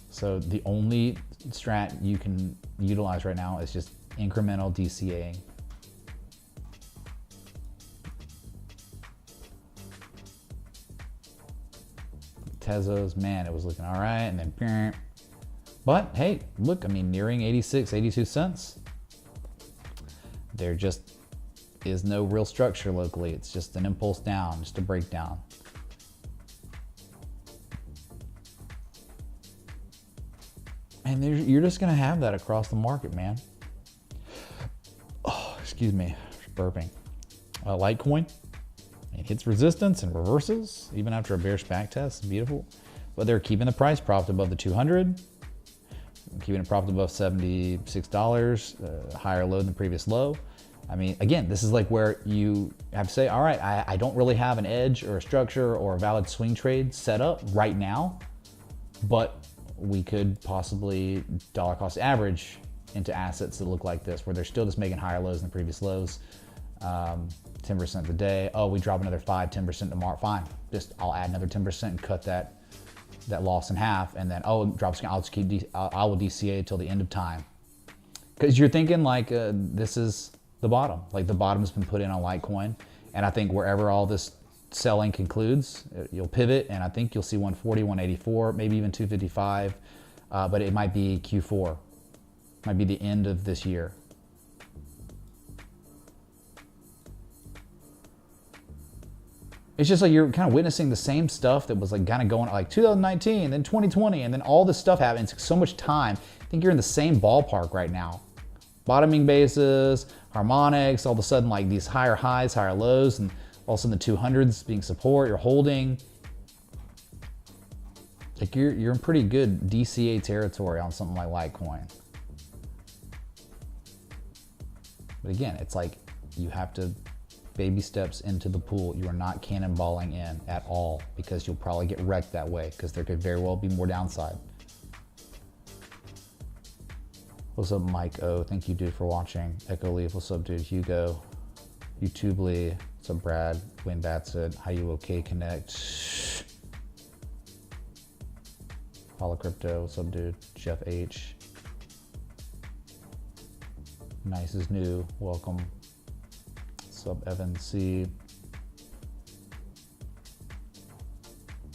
So the only strat you can utilize right now is just incremental DCAing. Tezos, man, it was looking all right, and then, but hey, look, I mean, nearing 86, 82 cents. There just is no real structure locally. It's just an impulse down, just a breakdown. And you're just gonna have that across the market, man. Oh, excuse me, burping. Litecoin. It hits resistance and reverses even after a bearish back test. Beautiful. But they're keeping the price profit above the 200, keeping it profit above $76, higher low than the previous low. I mean, again, this is like where you have to say, all right, I don't really have an edge or a structure or a valid swing trade set up right now, but we could possibly dollar cost average into assets that look like this, where they're still just making higher lows than the previous lows. 10% today. Oh, we drop another 5-10% tomorrow. Fine. Just I'll add another 10% and cut that loss in half, and then oh, it drops. I'll just I will DCA till the end of time, because you're thinking like this is the bottom. Like the bottom has been put in on Litecoin, and I think wherever all this selling concludes, you'll pivot, and I think you'll see 140, 184, maybe even 255, but it might be Q4, might be the end of this year. It's just like you're kind of witnessing the same stuff that was like kind of going like 2019, then 2020, and then all this stuff happened. It's so much time. I think you're in the same ballpark right now. Bottoming bases, harmonics, all of a sudden like these higher highs, higher lows, and all of a sudden the 200s being support, you're holding. Like you're in pretty good DCA territory on something like Litecoin. But again, it's like you have to baby steps into the pool. You are not cannonballing in at all, because you'll probably get wrecked that way, because there could very well be more downside. What's up, Mike O? Thank you, dude, for watching. Echo Leaf, what's up, dude? Hugo, YouTube Lee, what's up, Brad? Wayne Batson, how you okay? Connect. Follow Crypto, what's up, dude? Jeff H. Nice is new, welcome. What's up, Evan C?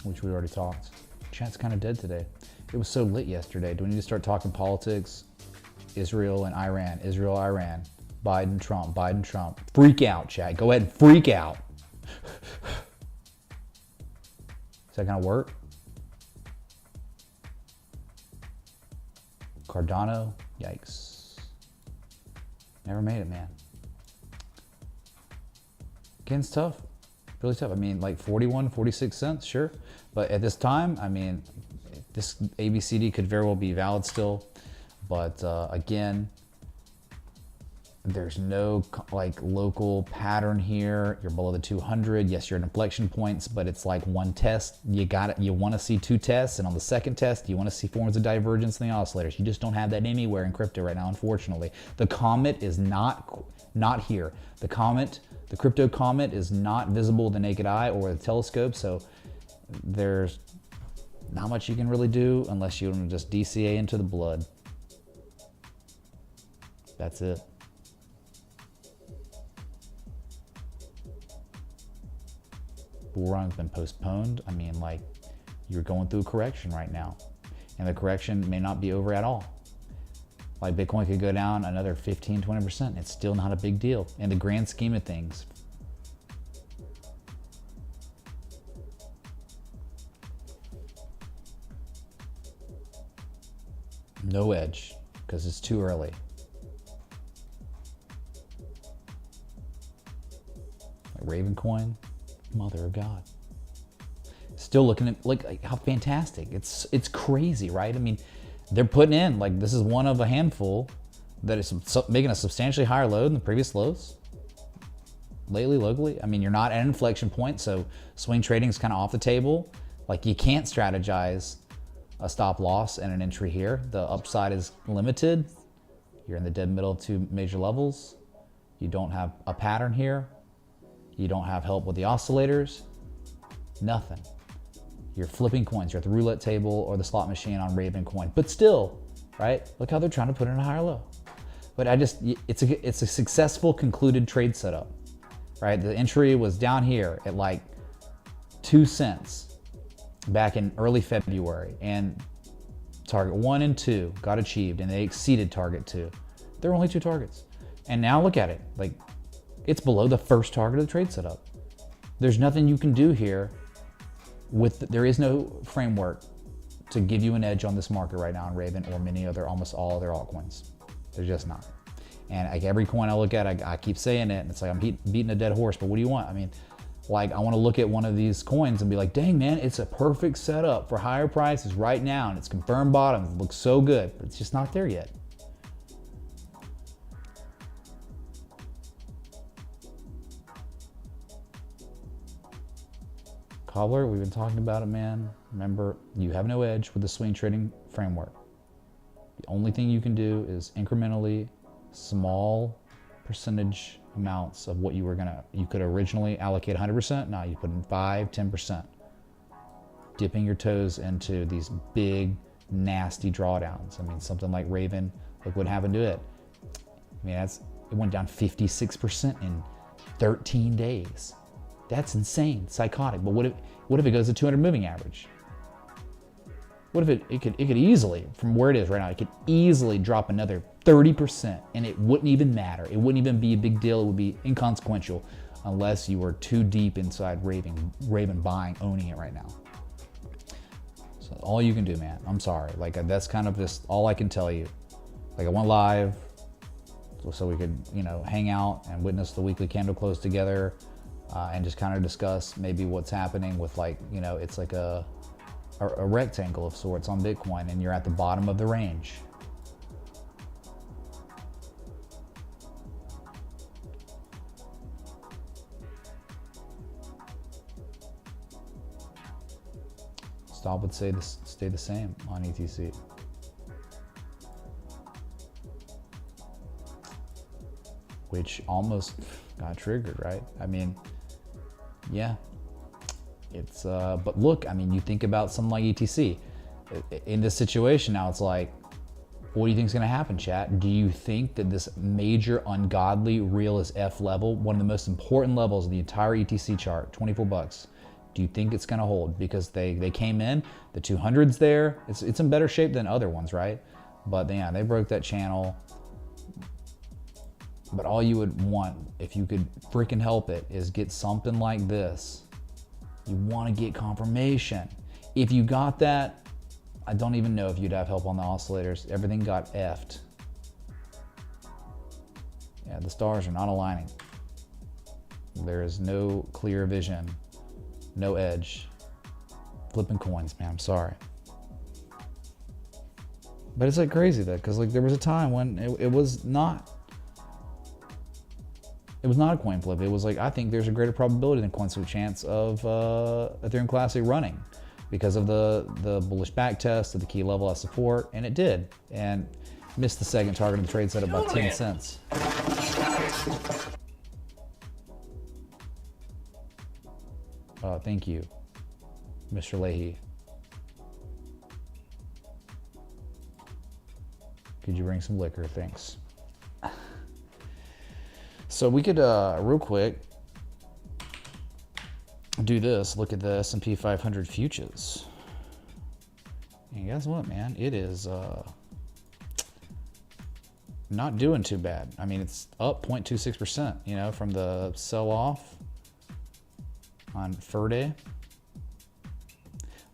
Which we already talked. Chat's kind of dead today. It was so lit yesterday. Do we need to start talking politics? Israel and Iran, Israel, Iran, Biden, Trump, Biden, Trump. Freak out, chat. Go ahead and freak out. Is that gonna work? Cardano, yikes. Never made it, man. Again, it's tough, really tough. I mean, like 41, 46 cents, sure. But at this time, I mean, this ABCD could very well be valid still. But again, there's no like local pattern here. You're below the 200. Yes, you're at inflection points, but it's like one test. You got it. You want to see two tests, and on the second test, you want to see forms of divergence in the oscillators. You just don't have that anywhere in crypto right now, unfortunately. The comet is not here. The comet, the crypto comet, is not visible with the naked eye or with a telescope. So there's not much you can really do unless you want to just DCA into the blood. That's it. Bull run's been postponed. I mean, like, you're going through a correction right now, and the correction may not be over at all. Like, Bitcoin could go down another 15, 20%. It's still not a big deal in the grand scheme of things. No edge, because it's too early. Like Ravencoin, mother of God. Still looking at like how fantastic. It's crazy, right? I mean, they're putting in, like, this is one of a handful that is making a substantially higher low than the previous lows lately, locally. I mean, you're not at an inflection point, so swing trading is kind of off the table. Like, you can't strategize a stop loss and an entry here. The upside is limited. You're in the dead middle of two major levels. You don't have a pattern here. You don't have help with the oscillators. Nothing. You're flipping coins. You're at the roulette table or the slot machine on Ravencoin. But still, right? Look how they're trying to put in a higher low. But it's a successful concluded trade setup, right? The entry was down here at like 2 cents back in early February, and target 1 and 2 got achieved, and they exceeded target 2. There were only 2 targets. And now look at it. Like, it's below the first target of the trade setup. There's nothing you can do here. There is no framework to give you an edge on this market right now on Raven or many other, almost all other altcoins. There's just not. And like every coin I look at, I keep saying it, and it's like I'm beating a dead horse, but what do you want? I mean, like, I want to look at one of these coins and be like, dang, man, it's a perfect setup for higher prices right now, and it's confirmed bottoms. It looks so good, but it's just not there yet. Cobbler, we've been talking about it, man. Remember, you have no edge with the swing trading framework. The only thing you can do is incrementally small percentage amounts of what you could originally allocate 100%. Now you put in 5, 10%. Dipping your toes into these big, nasty drawdowns. I mean, something like Raven, look what happened to it. I mean, it went down 56% in 13 days. That's insane, psychotic. But what if it goes to 200 moving average? What if it could easily, from where it is right now, it could easily drop another 30%, and it wouldn't even matter. It wouldn't even be a big deal. It would be inconsequential unless you were too deep inside Raven buying, owning it right now. So all you can do, man, I'm sorry. Like, that's kind of just all I can tell you. Like, I went live so we could, hang out and witness the weekly candle close together. And just kind of discuss maybe what's happening with, like, it's like a rectangle of sorts on Bitcoin, and you're at the bottom of the range. Stop would say stay the same on ETC. Which almost got triggered, right? I mean, yeah, it's, but look, I mean, you think about something like ETC. In this situation now, it's like, what do you think is gonna happen, chat? Do you think that this major ungodly real as F level, one of the most important levels of the entire ETC chart, 24 bucks, do you think it's gonna hold? Because they came in, the 200's there, it's in better shape than other ones, right? But yeah, they broke that channel. But all you would want, if you could freaking help it, is get something like this. You want to get confirmation. If you got that, I don't even know if you'd have help on the oscillators. Everything got effed. Yeah, the stars are not aligning. There is no clear vision, no edge. Flipping coins, man, I'm sorry. But it's like crazy though, because like there was a time when it was not a coin flip. It was like, I think there's a greater probability than coin flip chance of Ethereum Classic running because of the bullish back test of the key level as support, and it did. And missed the second target of the trade set about 10 cents. Thank you, Mr. Leahy. Could you bring some liquor? Thanks. So we could, real quick, do this. Look at the S&P 500 futures. And guess what, man? It is not doing too bad. I mean, it's up 0.26%, you know, from the sell-off on Friday.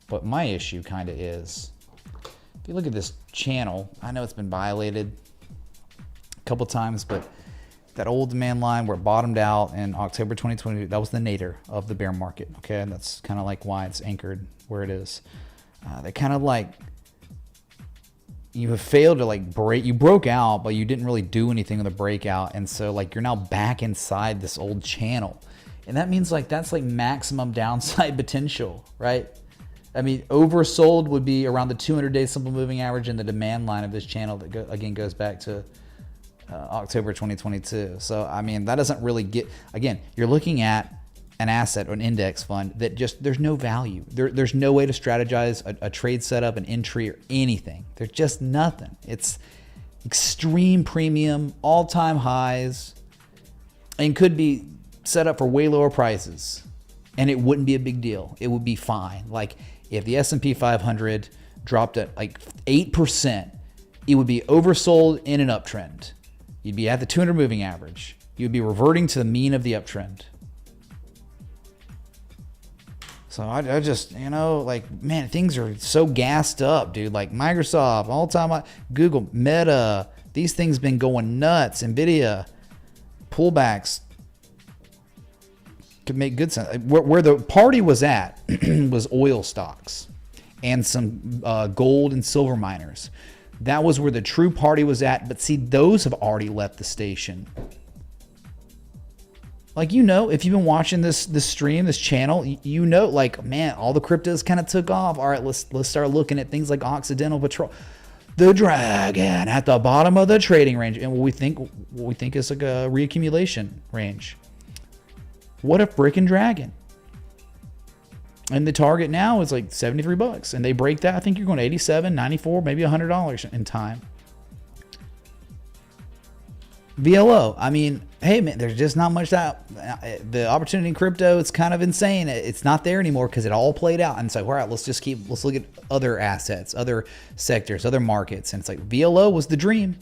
But my issue kind of is, if you look at this channel, I know it's been violated a couple times, but that old demand line where it bottomed out in October 2020, that was the nadir of the bear market, okay? And that's kind of like why it's anchored where it is. They kind of like, you have failed to like break, you broke out, but you didn't really do anything on the breakout. And so like you're now back inside this old channel. And that means like that's like maximum downside potential, right? I mean, oversold would be around the 200-day simple moving average in the demand line of this channel that again goes back to October 2022. So, I mean, that doesn't really get, again, you're looking at an asset or an index fund that just, there's no value. There's no way to strategize a trade setup, an entry, or anything. There's just nothing. It's extreme premium, all-time highs, and could be set up for way lower prices. And it wouldn't be a big deal. It would be fine. Like if the S&P 500 dropped at like 8%, it would be oversold in an uptrend. You'd be at the 200 moving average. You'd be reverting to the mean of the uptrend. So I just, you know, like, man, things are so gassed up, dude. Like Microsoft, all-time high, Google, Meta, these things been going nuts. Nvidia, pullbacks could make good sense. Where the party was at was oil stocks and some gold and silver miners. That was where the true party was at. But see, those have already left the station. Like, you know, if you've been watching this stream, this channel, you know, like, man, all the cryptos kind of took off. All right, let's start looking at things like Occidental Petroleum, the dragon at the bottom of the trading range, and what we think is like a reaccumulation range. What if Brick and Dragon? And the target now is like $73, and they break that. I think you're going to 87, 94, maybe $100 in time. VLO, I mean, hey man, there's just not much that the opportunity in crypto. It's kind of insane. It's not there anymore because it all played out. And so, all right, let's look at other assets, other sectors, other markets. And it's like VLO was the dream.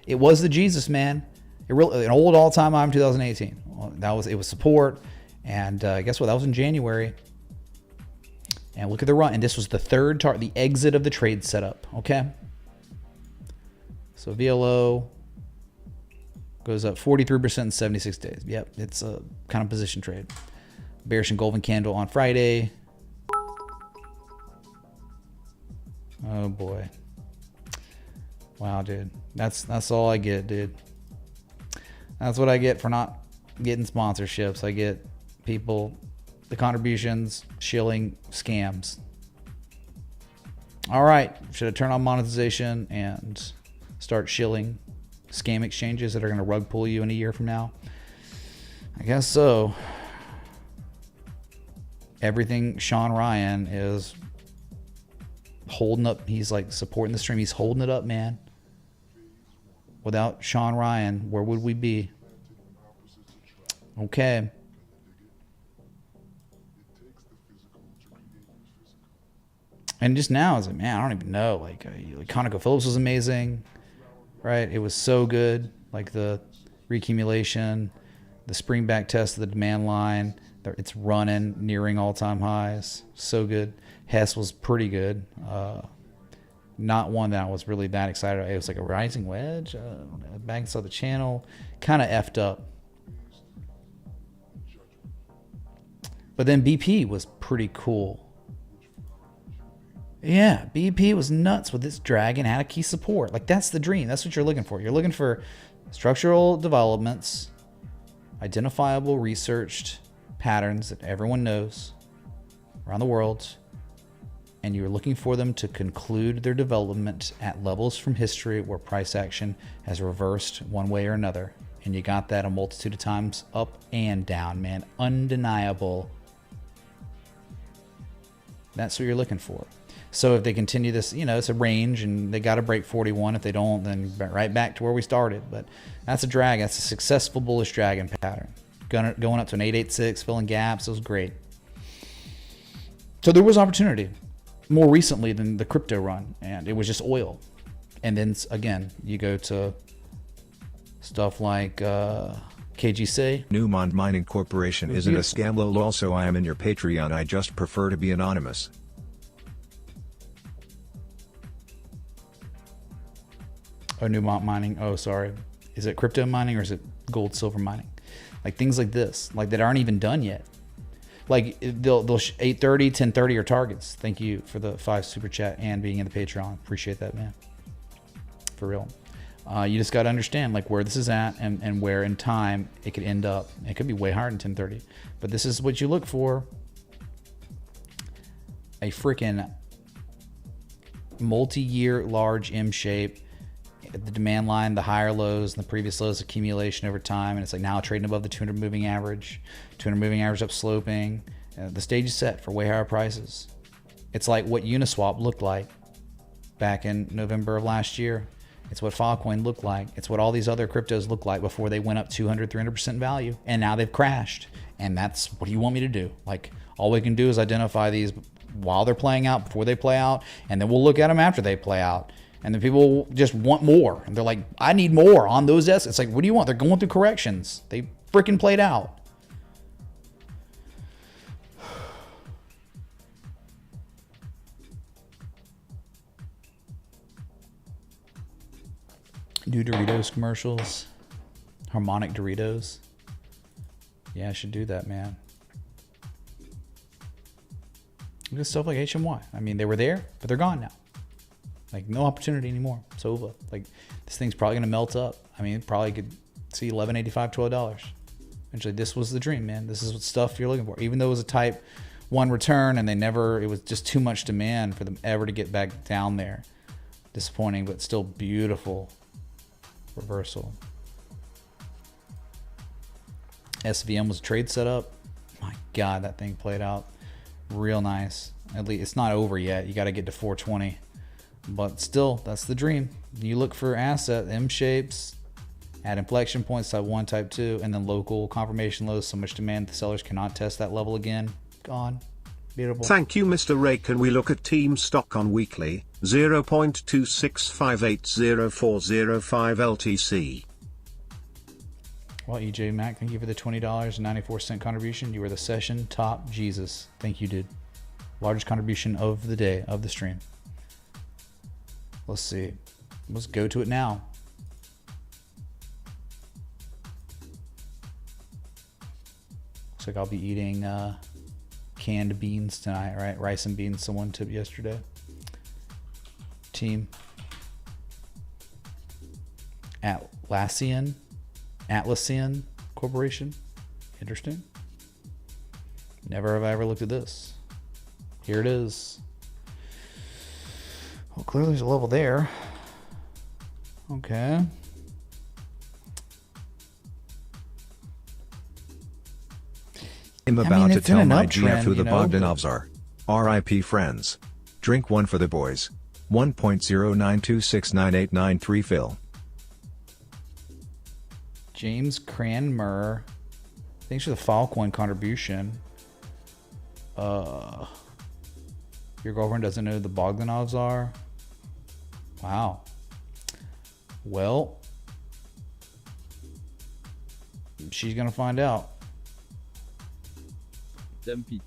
It was the Jesus, man. An old all-time high in 2018. Well, it was support, and guess what? That was in January. And look at the run. And this was the third target, the exit of the trade setup. Okay. So VLO goes up 43% in 76 days. Yep, it's a kind of position trade. Bearish and golden candle on Friday. Oh boy. Wow, dude. That's all I get, dude. That's what I get for not getting sponsorships. I get people, the contributions, shilling scams. All right, should I turn on monetization and start shilling scam exchanges that are going to rug pull you in a year from now? I guess so. Everything Sean Ryan is holding up, he's like supporting the stream. He's holding it up, man. Without Sean Ryan, where would we be? Okay. And just now, I was like, man, I don't even know. Like ConocoPhillips was amazing, right? It was so good. Like the reaccumulation, the spring back test of the demand line. It's running, nearing all-time highs. So good. Hess was pretty good. Not one that I was really that excited about. It was like a rising wedge. Back inside the channel. Kind of effed up. But then BP was pretty cool. Yeah, BP was nuts with this dragon, had a key support. Like, that's the dream. That's what you're looking for. You're looking for structural developments, identifiable researched patterns that everyone knows around the world, and you're looking for them to conclude their development at levels from history where price action has reversed one way or another. And you got that a multitude of times up and down, man. Undeniable. That's what you're looking for. So if they continue this, you know, it's a range and they got to break 41. If they don't, then right back to where we started. But that's a dragon. That's a successful bullish dragon pattern. Going up to an 886, filling gaps. It was great. So there was opportunity more recently than the crypto run, and it was just oil. And then again, you go to stuff like KGC. Newmont Mining Corporation isn't a scam. Lol. Also, I am in your Patreon. I just prefer to be anonymous. Oh, Newmont Mining. Oh, sorry. Is it crypto mining or is it gold, silver mining? Like things like this, like that aren't even done yet. Like they'll 8:30, 10:30 are targets. Thank you for the 5 super chat and being in the Patreon. Appreciate that, man. For real. You just got to understand like where this is at and where in time it could end up. It could be way higher than 10:30, but this is what you look for. A freaking multi-year large M shape. The demand line, the higher lows and the previous lows, accumulation over time, and it's like now trading above the 200 moving average. 200 moving average up sloping. The stage is set for way higher prices. It's like what Uniswap looked like back in November of last year. It's what Filecoin looked like. It's what all these other cryptos looked like before they went up 200, 300% value, and now they've crashed. And that's what do you want me to do? Like all we can do is identify these while they're playing out, before they play out, and then we'll look at them after they play out. And then people just want more. And they're like, I need more on those desks. It's like, what do you want? They're going through corrections. They freaking played out. New Doritos commercials. Harmonic Doritos. Yeah, I should do that, man. Look at stuff like HMY. I mean, they were there, but they're gone now. Like no opportunity anymore. It's over. Like this thing's probably gonna melt up. I mean, probably could see $11.85, $12. Eventually, this was the dream, man. This is what stuff you're looking for. Even though it was a type 1 return and it was just too much demand for them ever to get back down there. Disappointing, but still beautiful reversal. SVM was a trade setup. My God, that thing played out real nice. At least it's not over yet. You got to get to 420. But still, that's the dream. You look for asset M shapes at inflection points, type 1, type 2, and then local confirmation lows. So much demand, the sellers cannot test that level again. Gone. Beautiful. Thank you, Mr. Ray. Can we look at team stock on weekly 0.265804005 LTC? Well, EJ Mac, thank you for the $20.94 contribution. You were the session top Jesus. Thank you, dude. Largest contribution of the day, of the stream. Let's see. Let's go to it now. Looks like I'll be eating canned beans tonight, right? Rice and beans, someone tipped yesterday. Team. Atlassian Corporation. Interesting. Never have I ever looked at this. Here it is. Well, clearly there's a level there. Okay. I'm about to tell my GF uptrend, who the you know, Bogdanovs are. R.I.P. friends. Drink one for the boys. 1.0926989 Phil. James Cranmer. Thanks for the Filecoin contribution. Your girlfriend doesn't know who the Bogdanovs are? Wow. Well, she's gonna find out. Dump it.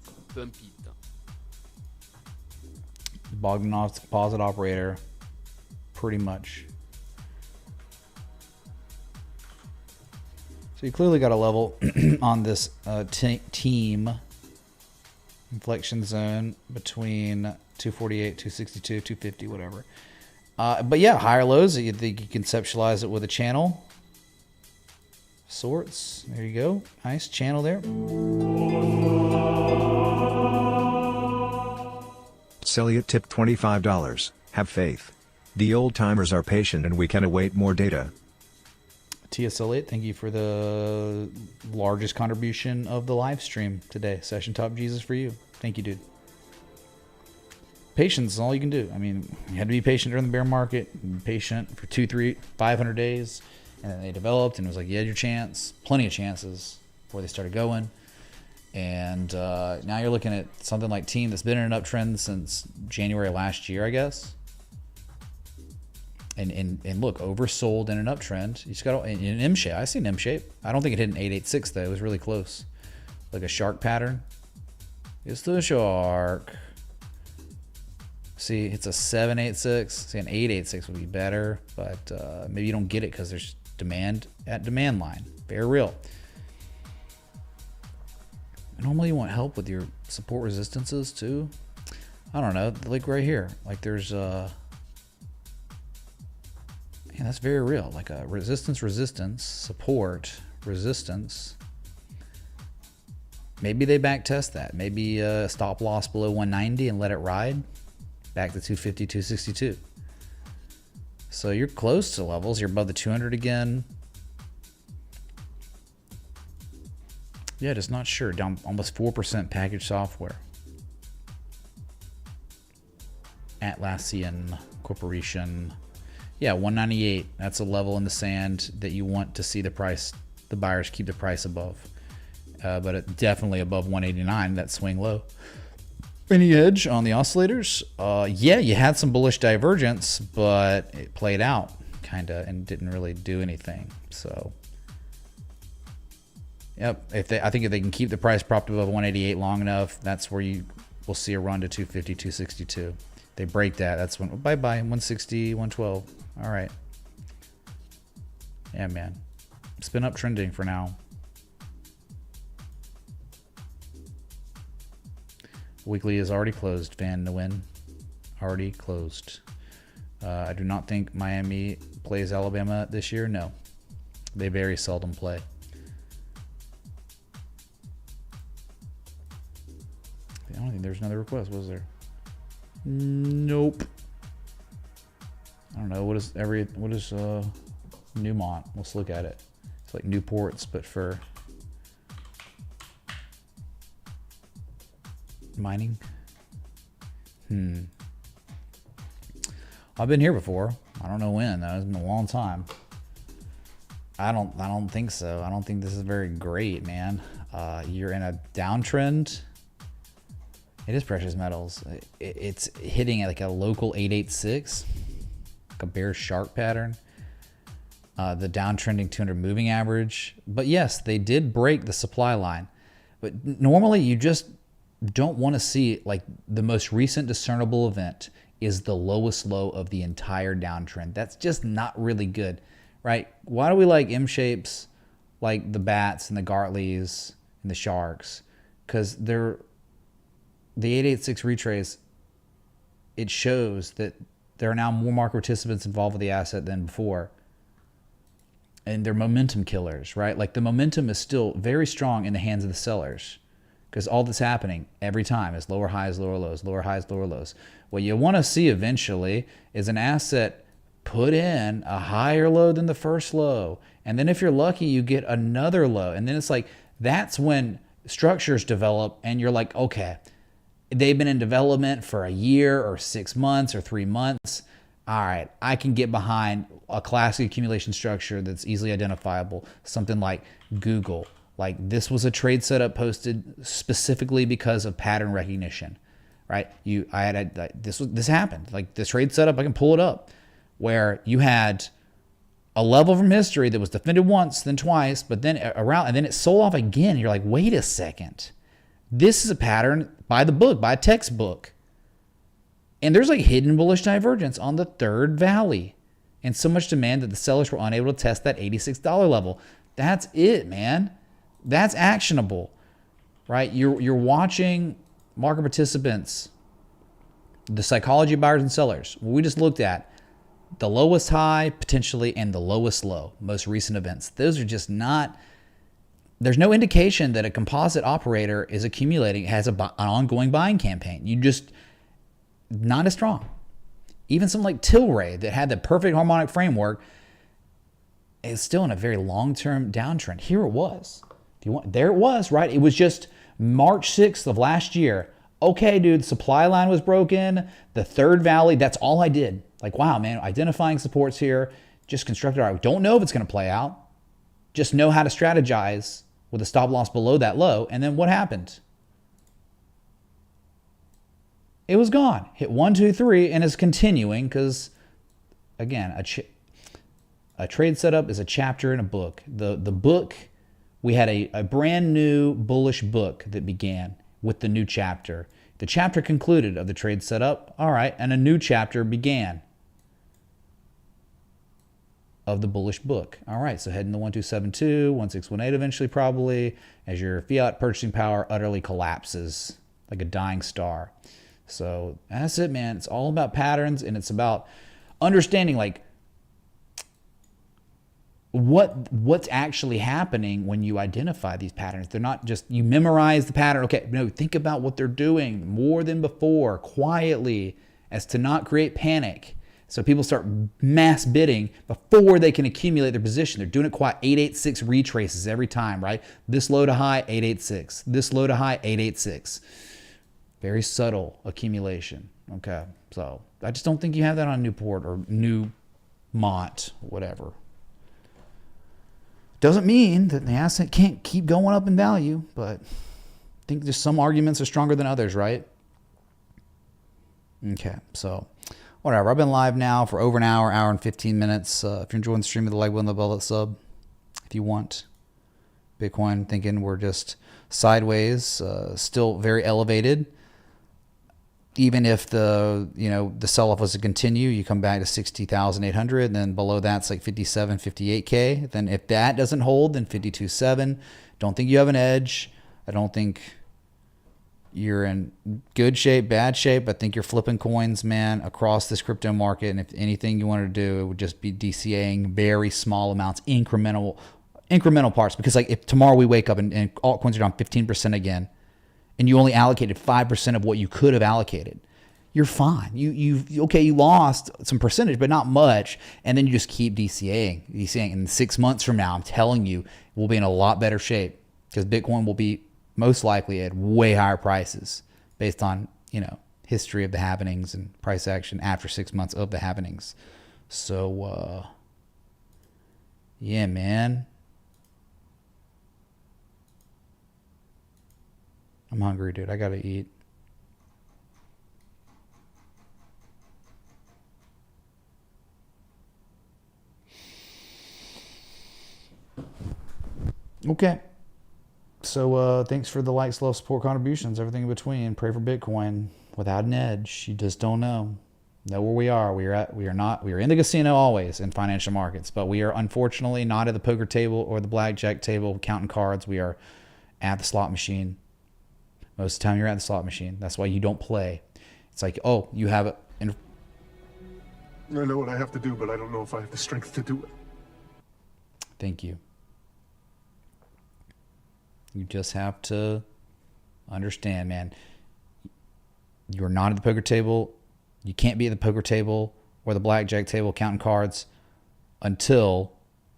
Bogdanov's deposit operator, pretty much. So you clearly got a level on this team Inflection zone between 248, 262, 250, whatever. But yeah, higher lows, you think you conceptualize it with a channel. Sorts. There you go. Nice channel there. Selliot tip $25. Have faith. The old timers are patient and we can await more data. TSL8, thank you for the largest contribution of the live stream today. Session Top Jesus for you. Thank you, dude. Patience is all you can do. I mean, you had to be patient during the bear market, be patient for 200, 300, 500 days, and then they developed, and it was like you had your chance, plenty of chances before they started going. And now you're looking at something like Team that's been in an uptrend since January last year, I guess. And look, oversold in an uptrend. You just got in an M shape. I see an M shape. I don't think it hit an 886 though. It was really close, like a shark pattern. It's the shark. See, it's a 786. See, an 886 would be better, but maybe you don't get it because there's demand at demand line. Very real. Normally, you want help with your support resistances too. I don't know, like right here. Like there's yeah, that's very real. Like a resistance, support, resistance. Maybe they back test that. Maybe stop loss below 190 and let it ride back to 250, 262. So you're close to levels. You're above the 200 again. Yeah, just not sure. Down almost 4% package software. Atlassian Corporation. Yeah, 198. That's a level in the sand that you want to see the price, the buyers keep the price above. But it definitely above 189, that swing low. Any edge on the oscillators? Yeah, you had some bullish divergence, but it played out kind of and didn't really do anything. So, yep. I think if they can keep the price propped above 188 long enough, that's where you will see a run to 250, 262. They break that. That's when bye-bye 160, 112. All right. Yeah, man. It's been uptrending for now. Weekly is already closed. Van Nguyen. Already closed. I do not think Miami plays Alabama this year. No. They very seldom play. I don't think there's another request, was there? Nope. I don't know. What is Newmont? Let's look at it. It's like Newports, but for mining. I've been here before. I don't know when though. It's been a long time. I don't think so. I don't think this is very great, man. You're in a downtrend. It is precious metals. It's hitting at like a local 886, like a bear shark pattern. The downtrending 200 moving average. But yes, they did break the supply line. But normally you just don't want to see, like, the most recent discernible event is the lowest low of the entire downtrend. That's just not really good, right? Why do we like M shapes like the bats and the Gartleys and the sharks? Because they're the 886 retrace. It shows that there are now more market participants involved with the asset than before. And they're momentum killers, right? Like the momentum is still very strong in the hands of the sellers. Because all that's happening every time is lower highs, lower lows, lower highs, lower lows. What you want to see eventually is an asset put in a higher low than the first low. And then if you're lucky, you get another low. And then it's like, that's when structures develop and you're like, okay, they've been in development for a year or 6 months or 3 months. All right, I can get behind a classic accumulation structure that's easily identifiable. Something like Google. Like this was a trade setup posted specifically because of pattern recognition, right? This happened. Like the trade setup, I can pull it up, where you had a level from history that was defended once, then twice, but then and then it sold off again. You're like, wait a second, this is a pattern by the book, by a textbook, and there's like hidden bullish divergence on the third valley, and so much demand that the sellers were unable to test that $86 level. That's it, man. That's actionable, right? You're watching market participants, the psychology of buyers and sellers. We just looked at the lowest high potentially and the lowest low, most recent events. Those are just not, there's no indication that a composite operator is accumulating, has an ongoing buying campaign. You just, not as strong. Even something like Tilray that had the perfect harmonic framework is still in a very long-term downtrend. Here it was. If you want, there it was, right? It was just March 6th of last year. Okay, dude, supply line was broken. The third valley, that's all I did. Like, wow, man, identifying supports here, just constructed. I don't know if it's going to play out. Just know how to strategize with a stop loss below that low. And then what happened? It was gone. Hit 1, 2, 3, and is continuing because, again, a trade setup is a chapter in a book. The book, we had a brand new bullish book that began with the new chapter. The chapter concluded of the trade setup, all right, and a new chapter began of the bullish book. All right, so heading to 1272, 1618 eventually probably, as your fiat purchasing power utterly collapses like a dying star. So that's it, man. It's all about patterns, and it's about understanding like what's actually happening when you identify these patterns. They're not just you memorize the pattern. Okay, no, think about what they're doing more than before, quietly, as to not create panic. So people start mass bidding before they can accumulate their position. They're doing it quiet. 886 retraces every time, right? This low to high, 886. This low to high, 886. Very subtle accumulation. Okay, so I just don't think you have that on Newport or New Mont, whatever. Doesn't mean that the asset can't keep going up in value, but I think just some arguments are stronger than others, right? Okay, so whatever. I've been live now for over an hour, hour and 15 minutes. If you're enjoying the stream, of the like button, the bell, that sub. If you want. Bitcoin thinking we're just sideways, still very elevated. Even if the sell-off was to continue, you come back to 60,800, and then below that's like 57, 58K. Then if that doesn't hold, then 52.7. Don't think you have an edge. I don't think you're in good shape, bad shape. I think you're flipping coins, man, across this crypto market. And if anything you wanted to do, it would just be DCAing very small amounts, incremental parts. Because like if tomorrow we wake up and altcoins are down 15% again, and you only allocated 5% of what you could have allocated, you're fine. You lost some percentage, but not much. And then you just keep DCAing. And 6 months from now, I'm telling you, we'll be in a lot better shape because Bitcoin will be most likely at way higher prices based on, history of the happenings and price action after 6 months of the happenings. So, yeah, man. I'm hungry, dude. I gotta eat. Okay. So thanks for the likes, love, support, contributions, everything in between. Pray for Bitcoin. Without an edge, you just don't know. Know where we are. We are in the casino always in financial markets, but we are unfortunately not at the poker table or the blackjack table counting cards. We are at the slot machine. Most of the time you're at the slot machine. That's why you don't play. It's like, oh, you have it. I know what I have to do, but I don't know if I have the strength to do it. Thank you. You just have to understand, man. You're not at the poker table. You can't be at the poker table or the blackjack table counting cards until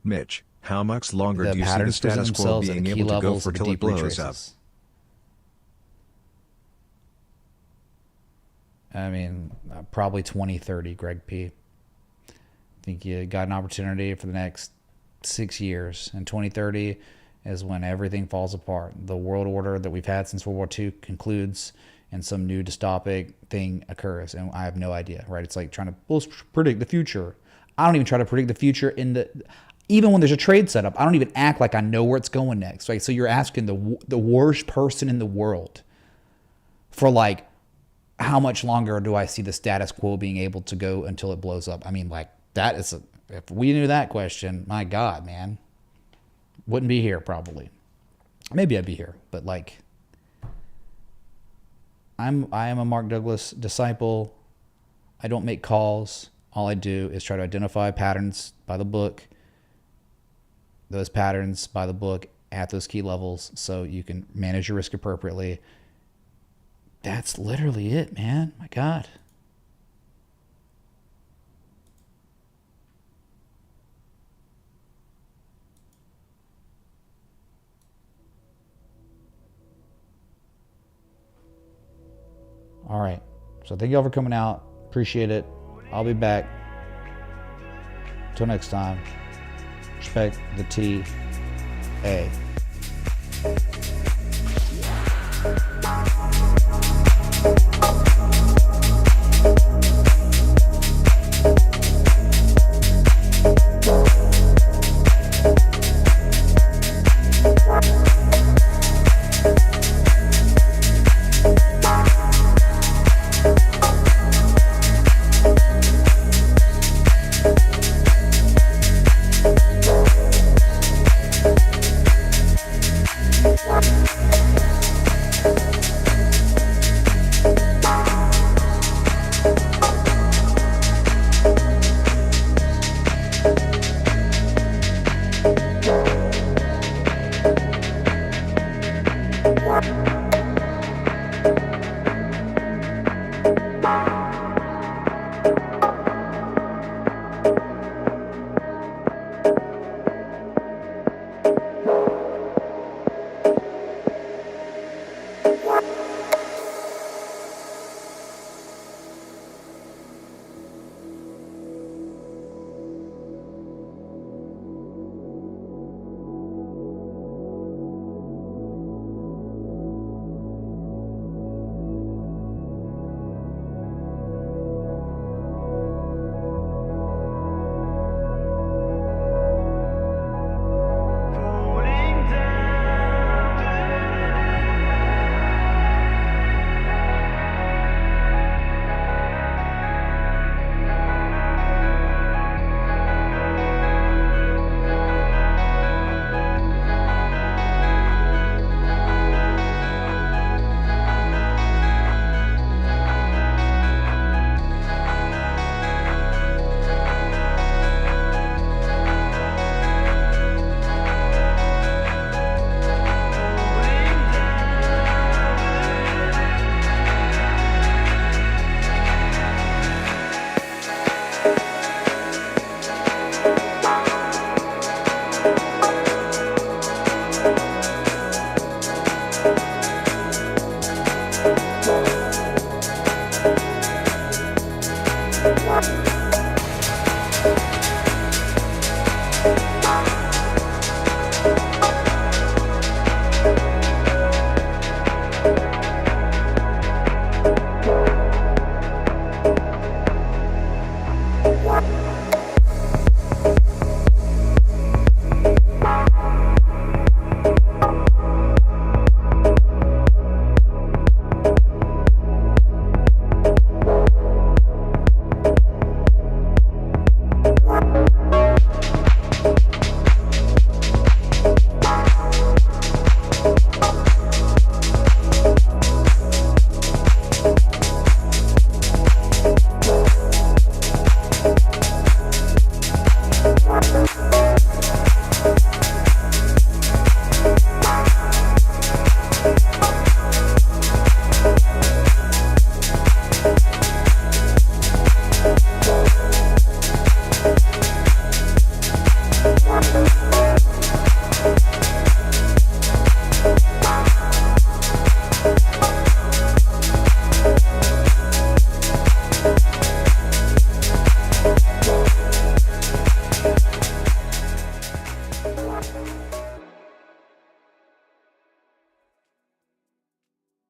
Mitch, how much longer the do you see the patterns present status quo themselves at being the key able to go levels for of the till it deep blows up? retraces. I mean, probably 2030, Greg P. I think you got an opportunity for the next 6 years. And 2030 is when everything falls apart. The world order that we've had since World War II concludes and some new dystopic thing occurs. And I have no idea, right? It's like trying to predict the future. I don't even try to predict the future even when there's a trade setup. I don't even act like I know where it's going next, right? So you're asking the worst person in the world for like, how much longer do I see the status quo being able to go until it blows up? I mean, like that is, if we knew that question, my God, man, wouldn't be here probably. Maybe I'd be here, but like, I am a Mark Douglas disciple. I don't make calls. All I do is try to identify patterns by the book, those patterns by the book at those key levels so you can manage your risk appropriately. That's literally it, man. My God. All right. So thank y'all for coming out. Appreciate it. I'll be back. Till next time. Respect the TA.